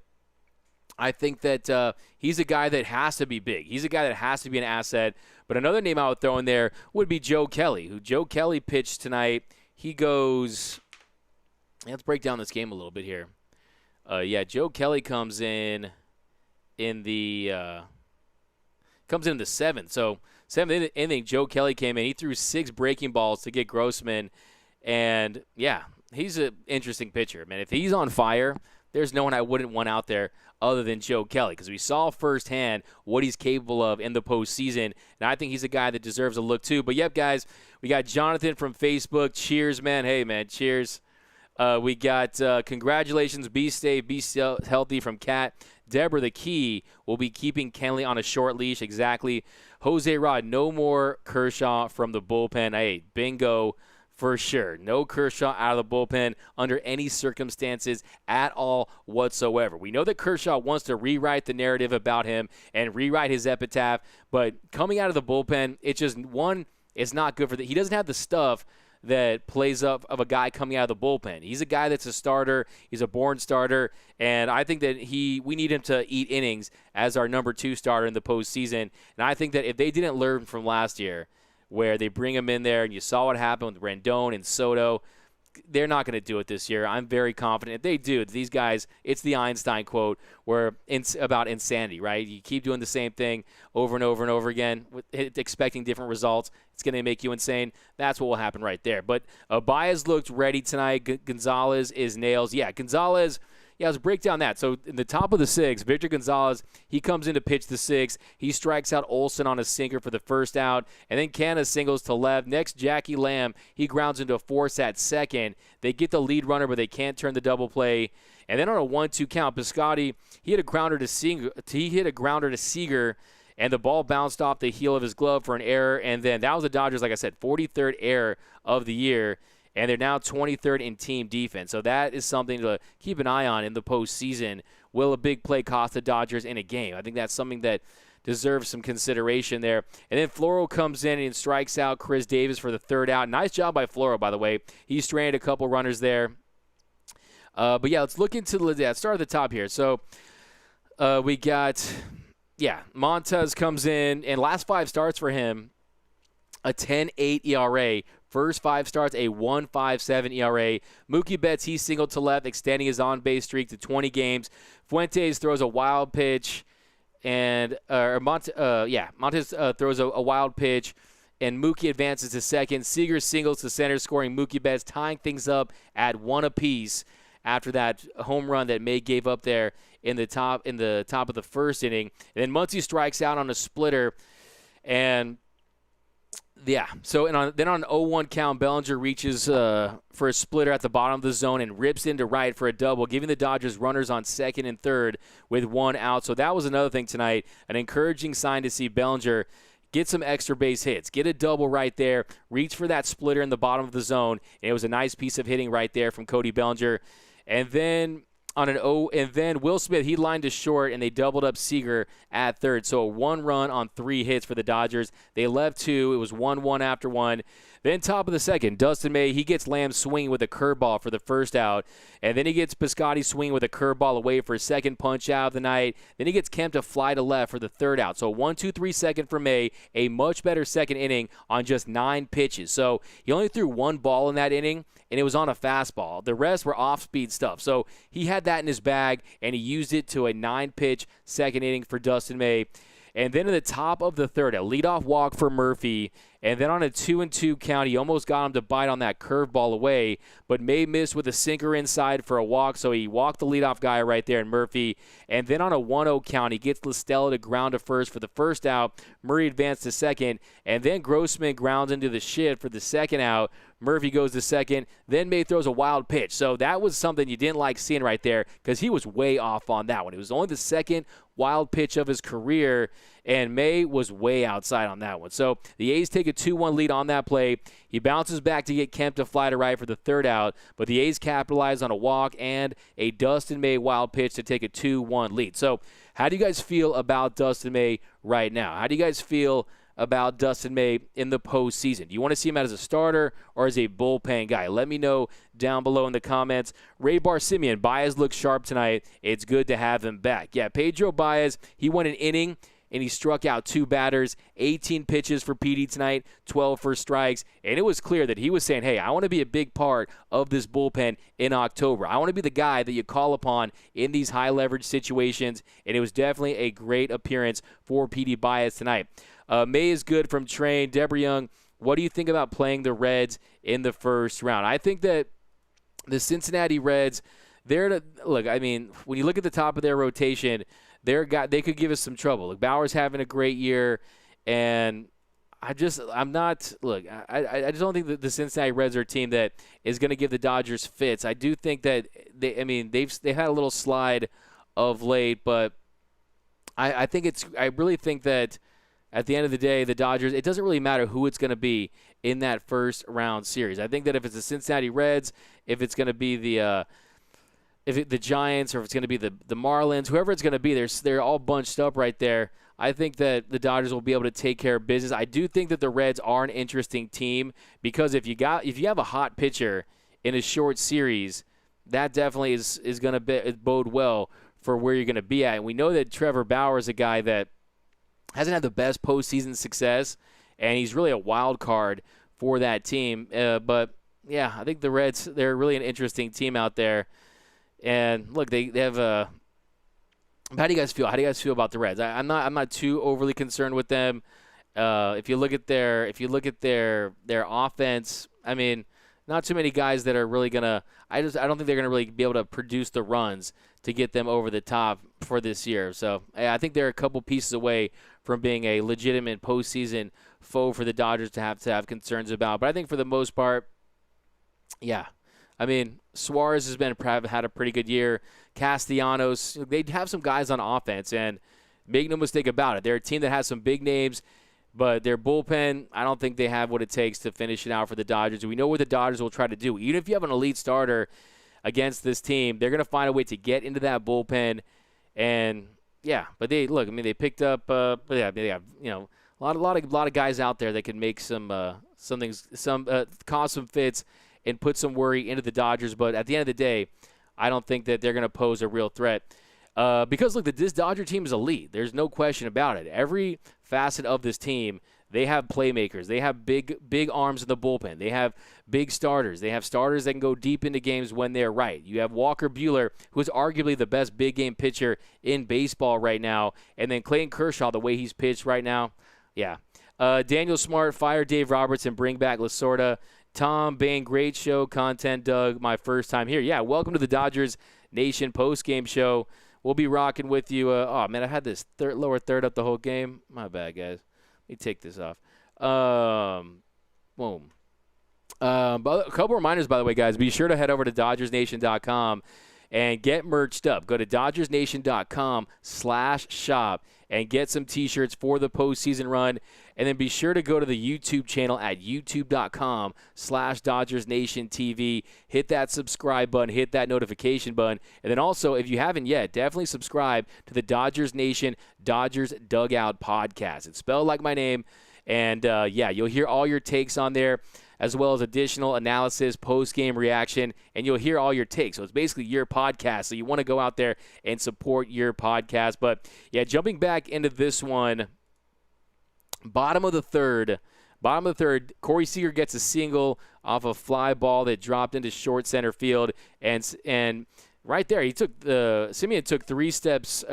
I think that he's a guy that has to be big. He's a guy that has to be an asset. But another name I would throw in there would be Joe Kelly, who Joe Kelly pitched tonight. He goes, let's break down this game a little bit here. Joe Kelly comes in the 7th. So 7th inning, Joe Kelly came in. He threw 6 breaking balls to get Grossman. And, yeah, he's an interesting pitcher. Man, if he's on fire, there's no one I wouldn't want out there other than Joe Kelly, because we saw firsthand what he's capable of in the postseason. And I think he's a guy that deserves a look too. But, yep, guys, we got Jonathan from Facebook. Cheers, man. Hey, man, cheers. We got congratulations, be safe, be healthy from Kat. Deborah, the key will be keeping Kenley on a short leash. Exactly. Jose Rod, no more Kershaw from the bullpen. Hey, bingo for sure. No Kershaw out of the bullpen under any circumstances at all whatsoever. We know that Kershaw wants to rewrite the narrative about him and rewrite his epitaph, but coming out of the bullpen, it's just, one, it's not good for he doesn't have the stuff that plays up of a guy coming out of the bullpen. He's a guy that's a starter. He's a born starter, and I think that we need him to eat innings as our number 2 starter in the postseason. And I think that if they didn't learn from last year, where they bring him in there and you saw what happened with Rendon and Soto, they're not going to do it this year. I'm very confident. If they do, these guys, it's the Einstein quote where it's about insanity, right? You keep doing the same thing over and over and over again, expecting different results. It's going to make you insane. That's what will happen right there. But Baez looked ready tonight. Gonzalez is nails. Yeah, Gonzalez. Yeah, let's break down that. So in the top of the 6th, Victor Gonzalez, he comes in to pitch the 6th. He strikes out Olsen on a sinker for the first out. And then Canna singles to left. Next, Jackie Lamb, he grounds into a force at second. They get the lead runner, but they can't turn the double play. And then on a 1-2 count, Piscotty, he hit a grounder to Seager, and the ball bounced off the heel of his glove for an error. And then that was the Dodgers, like I said, 43rd error of the year. And they're now 23rd in team defense. So that is something to keep an eye on in the postseason. Will a big play cost the Dodgers in a game? I think that's something that deserves some consideration there. And then Floro comes in and strikes out Chris Davis for the 3rd out. Nice job by Floro, by the way. He stranded a couple runners there. But, yeah, let's look into let's start at the top here. So we got, Montez comes in, and last 5 starts for him, a 10.8 ERA. First 5 starts, a 1.57 ERA. Mookie Betts, he singled to left, extending his on-base streak to 20 games. Fuentes throws a wild pitch, and Montez throws a wild pitch, and Mookie advances to second. Seager singles to center, scoring Mookie Betts, tying things up at 1 apiece after that home run that May gave up there in the top of the 1st inning. And then Muncy strikes out on a splitter, and so on an 0-1 count, Bellinger reaches for a splitter at the bottom of the zone and rips into right for a double, giving the Dodgers runners on 2nd and 3rd with 1 out. So that was another thing tonight, an encouraging sign to see Bellinger get some extra base hits, get a double right there, reach for that splitter in the bottom of the zone. And it was a nice piece of hitting right there from Cody Bellinger. And then on an O, and then Will Smith, he lined to short, and they doubled up Seager at third. So a 1 run on 3 hits for the Dodgers. They left 2. It was 1-1 after 1. Then top of the second, Dustin May, he gets Lamb swinging with a curveball for the first out. And then he gets Piscotty swinging with a curveball away for a second punch out of the night. Then he gets Kemp to fly to left for the third out. So 1-2-3 second for May, a much better second inning on just 9 pitches. So he only threw 1 ball in that inning, and it was on a fastball. The rest were off-speed stuff. So he had that in his bag, and he used it to a 9-pitch second inning for Dustin May. And then in the top of the third, a leadoff walk for Murphy. And then on a 2-2 count, he almost got him to bite on that curveball away, but May missed with a sinker inside for a walk, so he walked the leadoff guy right there in Murphy. And then on a 1-0 count, he gets Listella to ground to first for the first out. Murray advanced to second, and then Grossman grounds into the shed for the second out. Murphy goes to second. Then May throws a wild pitch. So that was something you didn't like seeing right there because he was way off on that one. It was only the second wild pitch of his career, and May was way outside on that one. So the A's take a 2-1 lead on that play. He bounces back to get Kemp to fly to right for the third out, but the A's capitalize on a walk and a Dustin May wild pitch to take a 2-1 lead. So how do you guys feel about Dustin May right now? How do you guys feel about Dustin May in the postseason? Do you want to see him as a starter or as a bullpen guy? Let me know down below in the comments. Ray Bar-Simeon, Baez looks sharp tonight. It's good to have him back. Yeah, Pedro Baez, he went an inning, and he struck out 2 batters, 18 pitches for PD tonight, 12 for strikes, and it was clear that he was saying, hey, I want to be a big part of this bullpen in October. I want to be the guy that you call upon in these high-leverage situations, and it was definitely a great appearance for PD Baez tonight. May is good from Train. Deborah Young, what do you think about playing the Reds in the first round? I think that the Cincinnati Reds, look, I mean, when you look at the top of their rotation, they could give us some trouble. Like, Bauer's having a great year, and I just don't think that the Cincinnati Reds are a team that is going to give the Dodgers fits. I do think that they've had a little slide of late, but I really think that at the end of the day, the Dodgers, it doesn't really matter who it's going to be in that first round series. I think that if it's the Cincinnati Reds, if it's going to be the Giants, or if it's going to be the Marlins, whoever it's going to be, they're all bunched up right there. I think that the Dodgers will be able to take care of business. I do think that the Reds are an interesting team because if you have a hot pitcher in a short series, that definitely is going to bode well for where you're going to be at. And we know that Trevor Bauer is a guy that hasn't had the best postseason success, and he's really a wild card for that team. But, yeah, I think the Reds, they're really an interesting team out there. And, look, they have how do you guys feel? How do you guys feel about the Reds? I'm not too overly concerned with them. If you look at their offense, I mean, not too many guys that are really gonna. I don't think they're gonna really be able to produce the runs to get them over the top for this year. So I think they're a couple pieces away from being a legitimate postseason foe for the Dodgers to have concerns about. But I think for the most part, yeah. I mean, Suarez had a pretty good year. Castellanos, they have some guys on offense, and make no mistake about it, they're a team that has some big names, but their bullpen, I don't think they have what it takes to finish it out for the Dodgers. We know what the Dodgers will try to do. Even if you have an elite starter against this team, they're going to find a way to get into that bullpen. And yeah, but they picked up, they have a lot of guys out there that can make cause some fits and put some worry into the Dodgers. But at the end of the day, I don't think that they're going to pose a real threat. Because, look, this Dodger team is elite. There's no question about it. Every facet of this team, they have playmakers. They have big arms in the bullpen. They have big starters. They have starters that can go deep into games when they're right. You have Walker Buehler, who is arguably the best big-game pitcher in baseball right now. And then Clayton Kershaw, the way he's pitched right now, yeah. Daniel Smart, fire Dave Roberts and bring back Lasorda. Tom Bain, great show, content, Doug, my first time here. Yeah, welcome to the Dodgers Nation post-game show. We'll be rocking with you. Oh, man, I had this lower third up the whole game. My bad, guys. Let me take this off. Boom. But a couple reminders, by the way, guys. Be sure to head over to DodgersNation.com and get merched up. Go to DodgersNation.com/shop and get some T-shirts for the postseason run. And then be sure to go to the YouTube channel at youtube.com/DodgersNationTV. Hit that subscribe button, hit that notification button. And then also, if you haven't yet, definitely subscribe to the Dodgers Nation Dodgers Dugout podcast. It's spelled like my name. And, you'll hear all your takes on there, as well as additional analysis, post-game reaction, and you'll hear all your takes. So it's basically your podcast. So you want to go out there and support your podcast. But, jumping back into this one, bottom of the third, Corey Seager gets a single off a fly ball that dropped into short center field. And right there, Simeon took 3 steps,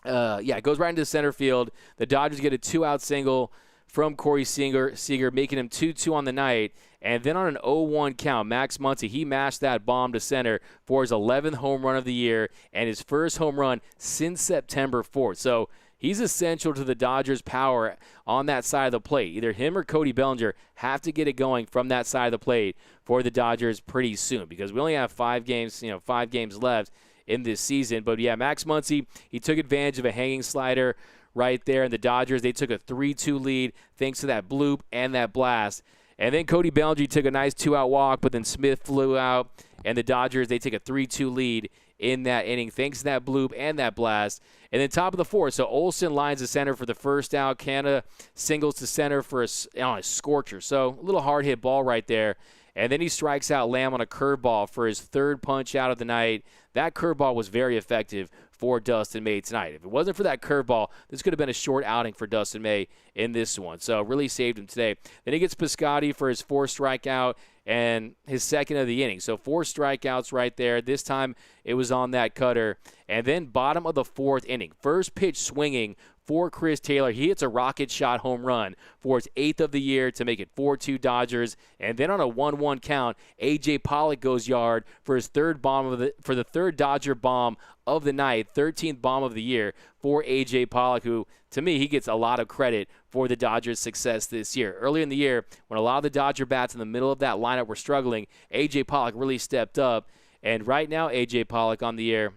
it goes right into center field. The Dodgers get a 2-out single from Corey Seager, making him 2-2 on the night. And then on an 0-1 count, Max Muncy, he mashed that bomb to center for his 11th home run of the year and his first home run since September 4th. So he's essential to the Dodgers' power on that side of the plate. Either him or Cody Bellinger have to get it going from that side of the plate for the Dodgers pretty soon, because we only have 5 games left in this season. But, Max Muncy, he took advantage of a hanging slider right there, and the Dodgers, they took a 3-2 lead thanks to that bloop and that blast. And then Cody Bellinger took a nice 2-out walk, but then Smith flew out, and the Dodgers, they take a 3-2 lead in that inning thanks to that bloop and that blast. And then top of the 4th, so Olsen lines the center for the first out. Canada singles to center for a scorcher. So a little hard-hit ball right there. And then he strikes out Lamb on a curveball for his 3rd punch out of the night. That curveball was very effective for Dustin May tonight. If it wasn't for that curveball, this could have been a short outing for Dustin May in this one. So really saved him today. Then he gets Piscotty for his 4th strikeout and his 2nd of the inning. So 4 strikeouts right there. This time it was on that cutter. And then bottom of the 4th inning, first pitch swinging for Chris Taylor. He hits a rocket shot home run for his 8th of the year to make it 4-2 Dodgers. And then on a 1-1 count, A.J. Pollock goes yard for his 3rd for the 3rd Dodger bomb of the night, 13th bomb of the year for A.J. Pollock, who, to me, he gets a lot of credit for the Dodgers' success this year. Earlier in the year, when a lot of the Dodger bats in the middle of that lineup were struggling, A.J. Pollock really stepped up. And right now, A.J. Pollock on the air.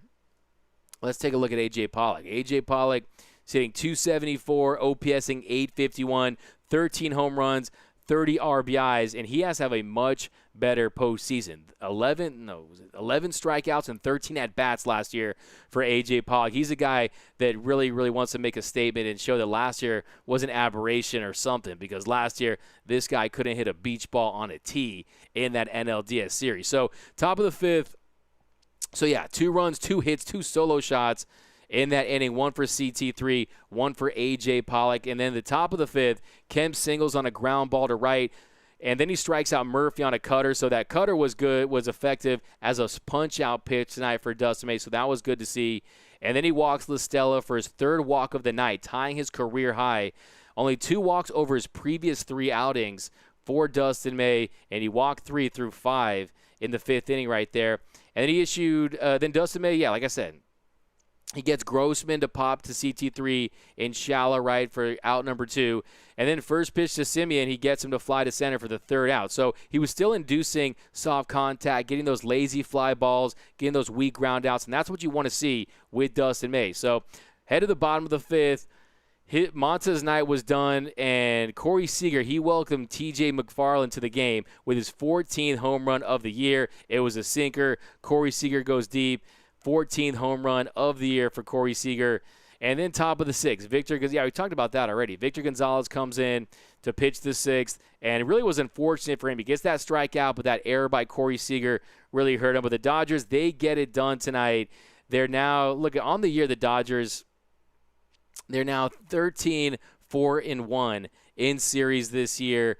Let's take a look at A.J. Pollock. A.J. Pollock hitting .274, OPSing .851, 13 home runs, 30 RBIs, and he has to have a much better postseason. 11 strikeouts and 13 at-bats last year for A.J. Pollock. He's a guy that really, really wants to make a statement and show that last year was an aberration or something, because last year this guy couldn't hit a beach ball on a tee in that NLDS series. So top of the 5th, 2 runs, 2 hits, 2 solo shots in that inning, 1 for CT3, 1 for A.J. Pollock. And then the top of the 5th, Kemp singles on a ground ball to right, and then he strikes out Murphy on a cutter. So that cutter was good, was effective as a punch-out pitch tonight for Dustin May, so that was good to see. And then he walks LaStella for his 3rd walk of the night, tying his career high. Only 2 walks over his previous 3 outings for Dustin May, and he walked 3 through 5 in the 5th inning right there. And then he issued, then Dustin May, like I said, he gets Grossman to pop to CT3 in shallow right for out number 2. And then first pitch to Simeon, he gets him to fly to center for the 3rd out. So he was still inducing soft contact, getting those lazy fly balls, getting those weak ground outs, and that's what you want to see with Dustin May. So head to the bottom of the 5th. Monta's night was done, and Corey Seager, he welcomed T.J. McFarland to the game with his 14th home run of the year. It was a sinker. Corey Seager goes deep. 14th home run of the year for Corey Seager. And then top of the 6th, we talked about that already. Victor Gonzalez comes in to pitch the 6th, and it really was unfortunate for him. He gets that strikeout, but that error by Corey Seager really hurt him. But the Dodgers, they get it done tonight. They're now, on the year, the Dodgers, they're now 13-4-1 in series this year.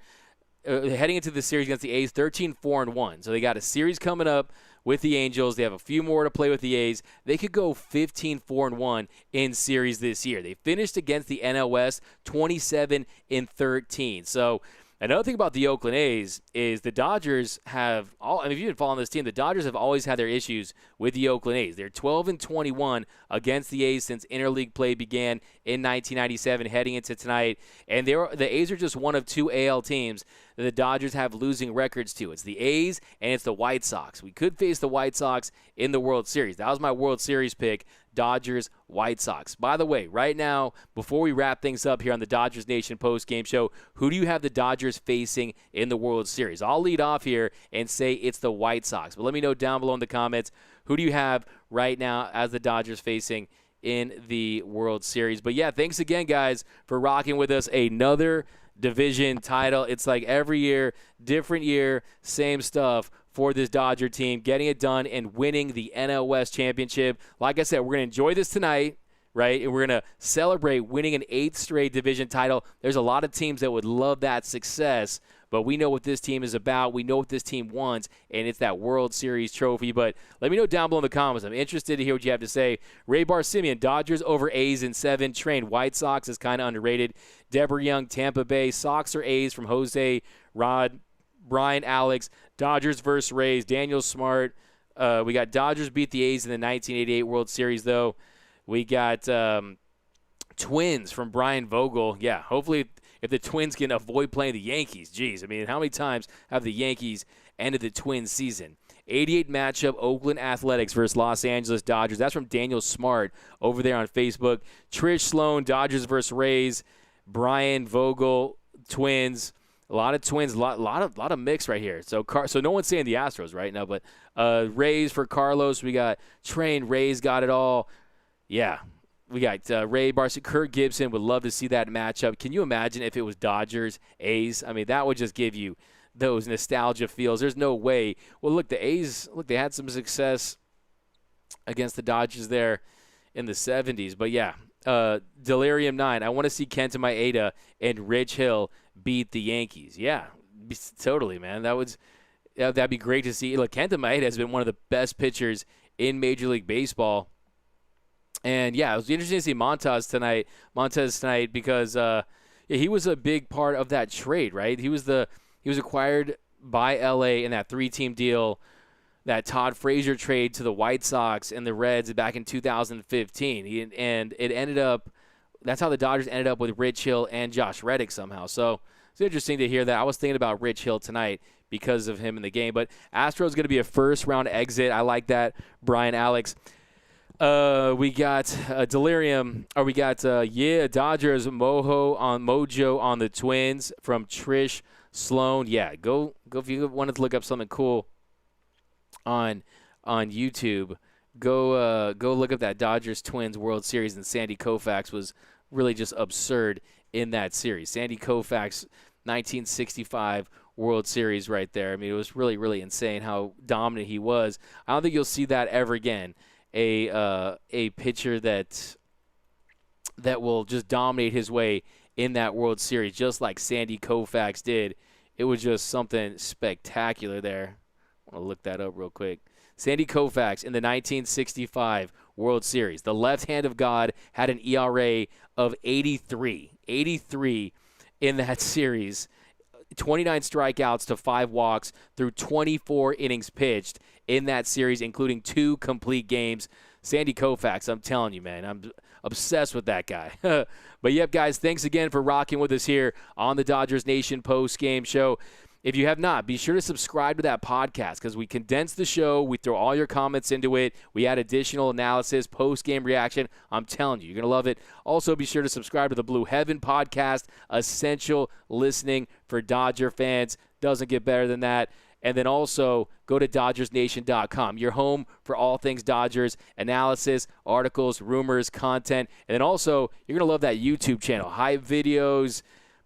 Heading into the series against the A's, 13-4-1. So they got a series coming up with the Angels. They have a few more to play with the A's. They could go 15-4-1 in series this year. They finished against the NL West 27-13. So another thing about the Oakland A's is the Dodgers have if you've been following this team, the Dodgers have always had their issues with the Oakland A's. They're 12-21 against the A's since interleague play began in 1997 heading into tonight. And the A's are just one of 2 AL teams that the Dodgers have losing records to. It's the A's and it's the White Sox. We could face the White Sox in the World Series. That was my World Series pick, Dodgers, White Sox. By the way, right now, before we wrap things up here on the Dodgers Nation post-game show, who do you have the Dodgers facing in the World Series? I'll lead off here and say it's the White Sox. But let me know down below in the comments, who do you have right now as the Dodgers facing in the World Series? But yeah, thanks again, guys, for rocking with us. Another division title. It's like every year, different year, same stuff for this Dodger team, getting it done and winning the NL West championship. Like I said, we're going to enjoy this tonight, right? And we're going to celebrate winning an 8th straight division title. There's a lot of teams that would love that success, but we know what this team is about. We know what this team wants, and it's that World Series trophy. But let me know down below in the comments. I'm interested to hear what you have to say. Ray Bar-Simeon, Dodgers over A's in 7. Train, White Sox is kind of underrated. Deborah Young, Tampa Bay, Sox or A's from Jose, Rod, Brian, Alex, Dodgers versus Rays, Daniel Smart. We got Dodgers beat the A's in the 1988 World Series, though. We got Twins from Brian Vogel. Yeah, hopefully if the Twins can avoid playing the Yankees. Jeez, I mean, how many times have the Yankees ended the Twins season? 88 matchup, Oakland Athletics versus Los Angeles Dodgers. That's from Daniel Smart over there on Facebook. Trish Sloan, Dodgers versus Rays. Brian Vogel, Twins. A lot of Twins, a lot of mix right here. So no one's saying the Astros right now, but Rays for Carlos. We got Train. Rays got it all. Yeah, we got Ray Barsi. Kirk Gibson would love to see that matchup. Can you imagine if it was Dodgers, A's? I mean, that would just give you those nostalgia feels. There's no way. Well, look, the A's, they had some success against the Dodgers there in the 70s. But, yeah, Delirium 9. I want to see Kenta Maeda and Rich Hill beat the Yankees. Yeah, totally, man. That'd be great to see. Look, Kenta Maeda has been one of the best pitchers in Major League Baseball. And, yeah, it was interesting to see Montez tonight because he was a big part of that trade, right? He was acquired by L.A. in that 3-team deal, that Todd Frazier trade to the White Sox and the Reds back in 2015. And it ended up – that's how the Dodgers ended up with Rich Hill and Josh Reddick somehow. So it's interesting to hear that. I was thinking about Rich Hill tonight because of him in the game. But Astros going to be a first-round exit. I like that, Brian, Alex. We got Delirium, or we got Dodgers Mojo on the Twins from Trish Sloan. Yeah, go if you wanted to look up something cool on YouTube. Go look up that Dodgers Twins World Series, and Sandy Koufax was really just absurd in that series. Sandy Koufax, 1965 World Series right there. I mean, it was really, really insane how dominant he was. I don't think you'll see that ever again. A pitcher that will just dominate his way in that World Series, just like Sandy Koufax did. It was just something spectacular there. I want to look that up real quick. Sandy Koufax in the 1965 World Series. The left hand of God had an ERA of 83. 83 in that series. 29 strikeouts to 5 walks through 24 innings pitched in that series, including 2 complete games. Sandy Koufax, I'm telling you, man, I'm obsessed with that guy. But, yep, guys, thanks again for rocking with us here on the Dodgers Nation post-game show. If you have not, be sure to subscribe to that podcast because we condense the show. We throw all your comments into it. We add additional analysis, post-game reaction. I'm telling you, you're going to love it. Also, be sure to subscribe to the Blue Heaven podcast, essential listening for Dodger fans. Doesn't get better than that. And then also go to DodgersNation.com, your home for all things Dodgers, analysis, articles, rumors, content. And then also, you're going to love that YouTube channel, hype videos,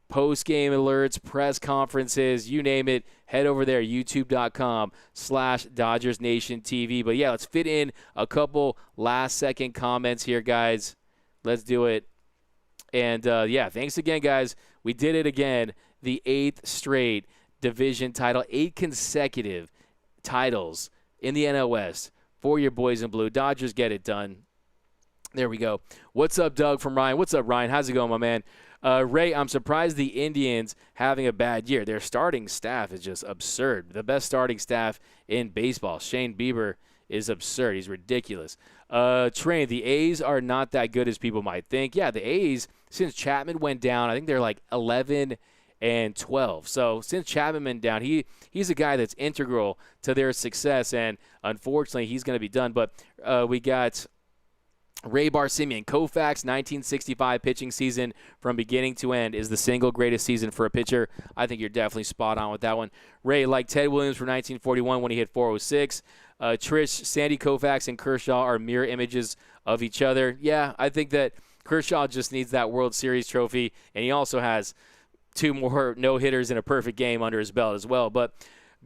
post-game alerts, press conferences, you name it. Head over there, youtube.com/DodgersNationTV. But, yeah, let's fit in a couple last-second comments here, guys. Let's do it. And, yeah, thanks again, guys. We did it again, the 8th straight division title, 8 consecutive titles in the NL West for your boys in blue. Dodgers get it done. There we go. What's up, Doug from Ryan? What's up, Ryan? How's it going, my man? Ray, I'm surprised the Indians having a bad year. Their starting staff is just absurd. The best starting staff in baseball. Shane Bieber is absurd. He's ridiculous. Train, the A's are not that good as people might think. Yeah, the A's, since Chapman went down, I think they're like 11 and 12. So since Chapman went down, he's a guy that's integral to their success, and unfortunately, he's going to be done. But we got Ray Barsiemian. Koufax, 1965 pitching season from beginning to end is the single greatest season for a pitcher. I think you're definitely spot on with that one. Ray, like Ted Williams from 1941 when he hit 406. Trish, Sandy Koufax, and Kershaw are mirror images of each other. Yeah, I think that Kershaw just needs that World Series trophy, and he also has 2 more no-hitters in a perfect game under his belt as well. But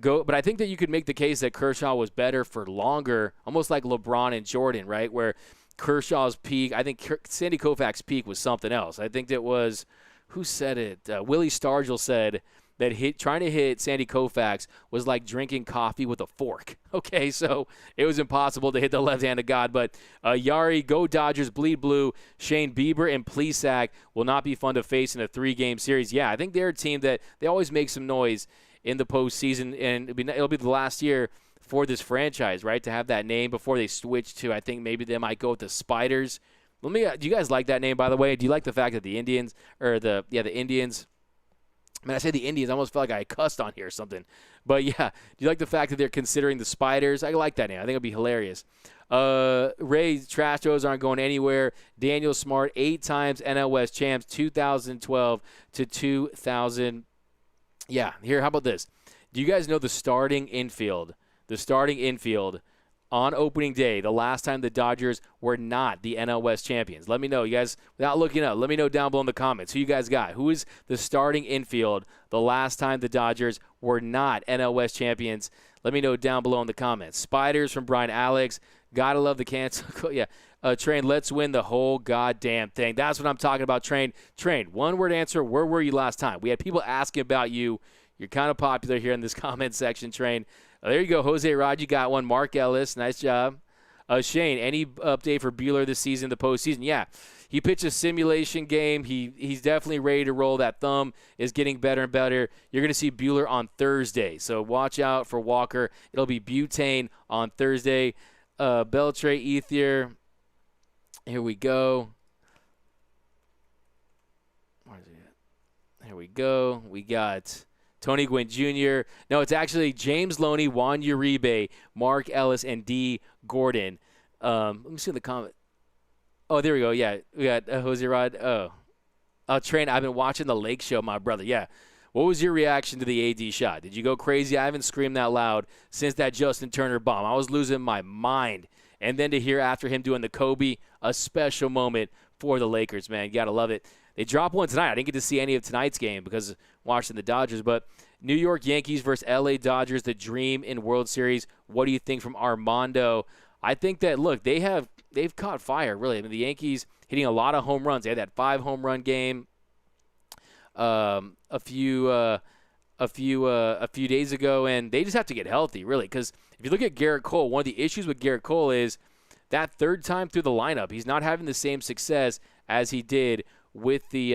I think that you could make the case that Kershaw was better for longer, almost like LeBron and Jordan, right, where Kershaw's peak, I think Sandy Koufax's peak was something else. I think that was, who said it? Willie Stargell said that trying to hit Sandy Koufax was like drinking coffee with a fork. Okay, so it was impossible to hit the left hand of God. But Yari, go Dodgers, bleed blue. Shane Bieber and Plesac will not be fun to face in a 3-game series. Yeah, I think they're a team that they always make some noise in the postseason, and it'll be the last year for this franchise, right, to have that name before they switch to, I think maybe they might go with the Spiders. Do you guys like that name, by the way? Do you like the fact that the Indians, the Indians, I say the Indians, I almost felt like I cussed on here or something. But yeah, do you like the fact that they're considering the Spiders? I like that name. I think it'll be hilarious. Ray, Astros aren't going anywhere. Daniel Smart, 8 times NL West champs, 2012 to 2000. Yeah, here, how about this? Do you guys know the starting infield? The starting infield on opening day, the last time the Dodgers were not the NL West champions. Let me know, you guys, without looking up, let me know down below in the comments who you guys got. Who is the starting infield the last time the Dodgers were not NL West champions? Let me know down below in the comments. Spiders from Brian Alex. Gotta love the cancel. Yeah. Train, let's win the whole goddamn thing. That's what I'm talking about, Train. Train, one-word answer, where were you last time? We had people asking about you. You're kind of popular here in this comment section, Train. There you go, Jose Rod, you got one. Mark Ellis, nice job. Shane, any update for Buehler this season, the postseason? Yeah, he pitched a simulation game. He's definitely ready to roll. That thumb is getting better and better. You're going to see Buehler on Thursday, so watch out for Walker. It'll be Butane on Thursday. Beltre, Ethier, here we go. Where is he at? Here we go. We got Tony Gwynn Jr. No, it's actually James Loney, Juan Uribe, Mark Ellis, and D. Gordon. Let me see in the comment. Oh, there we go. Yeah, we got Jose Rod. Train, I've been watching the Lake Show, my brother. Yeah. What was your reaction to the AD shot? Did you go crazy? I haven't screamed that loud since that Justin Turner bomb. I was losing my mind. And then to hear after him doing the Kobe, a special moment for the Lakers, man. You got to love it. They dropped one tonight. I didn't get to see any of tonight's game because watching the Dodgers. But New York Yankees versus L.A. Dodgers, the dream in World Series. What do you think from Armando? I think that, look, they've caught fire, really. I mean, the Yankees hitting a lot of home runs. They had that 5-home-run game a few days ago, and they just have to get healthy, really. Because if you look at Garrett Cole, one of the issues with Garrett Cole is that third time through the lineup, he's not having the same success as he did with the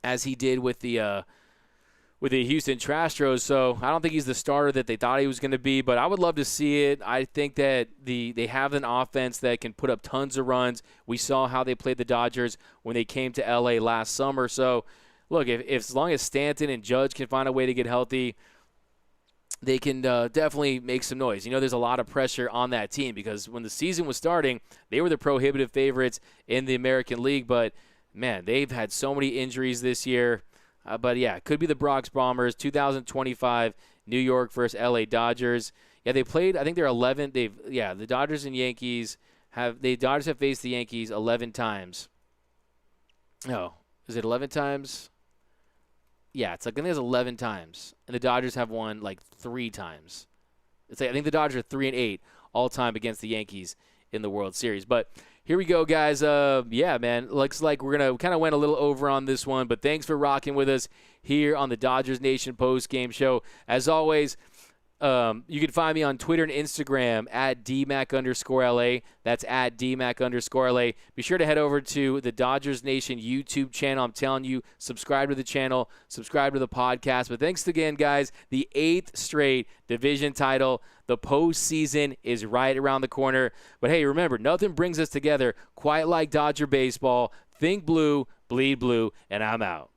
Houston Astros. So I don't think he's the starter that they thought he was going to be, but I would love to see it. I think that they have an offense that can put up tons of runs. We saw how they played the Dodgers when they came to L.A. last summer. So, look, if as long as Stanton and Judge can find a way to get healthy, they can definitely make some noise. You know, there's a lot of pressure on that team because when the season was starting, they were the prohibitive favorites in the American League. But, man, they've had so many injuries this year. But, yeah, it could be the Bronx Bombers, 2025, New York versus L.A. Dodgers. Yeah, they played, I think they're 11. The Dodgers and Yankees Dodgers have faced the Yankees 11 times. No, is it 11 times? Yeah, it's like, I think there's 11 times. And the Dodgers have won, like, 3 times. It's like, I think the Dodgers are 3-8 all time against the Yankees in the World Series. But here we go, guys. Yeah, man, looks like we're going to kind of went a little over on this one, but thanks for rocking with us here on the Dodgers Nation post-game show. As always, You can find me on Twitter and Instagram at DMac_LA. That's at DMac_LA. Be sure to head over to the Dodgers Nation YouTube channel. I'm telling you, subscribe to the channel, subscribe to the podcast. But thanks again, guys. The 8th straight division title. The postseason is right around the corner. But hey, remember, nothing brings us together quite like Dodger baseball. Think blue, bleed blue, and I'm out.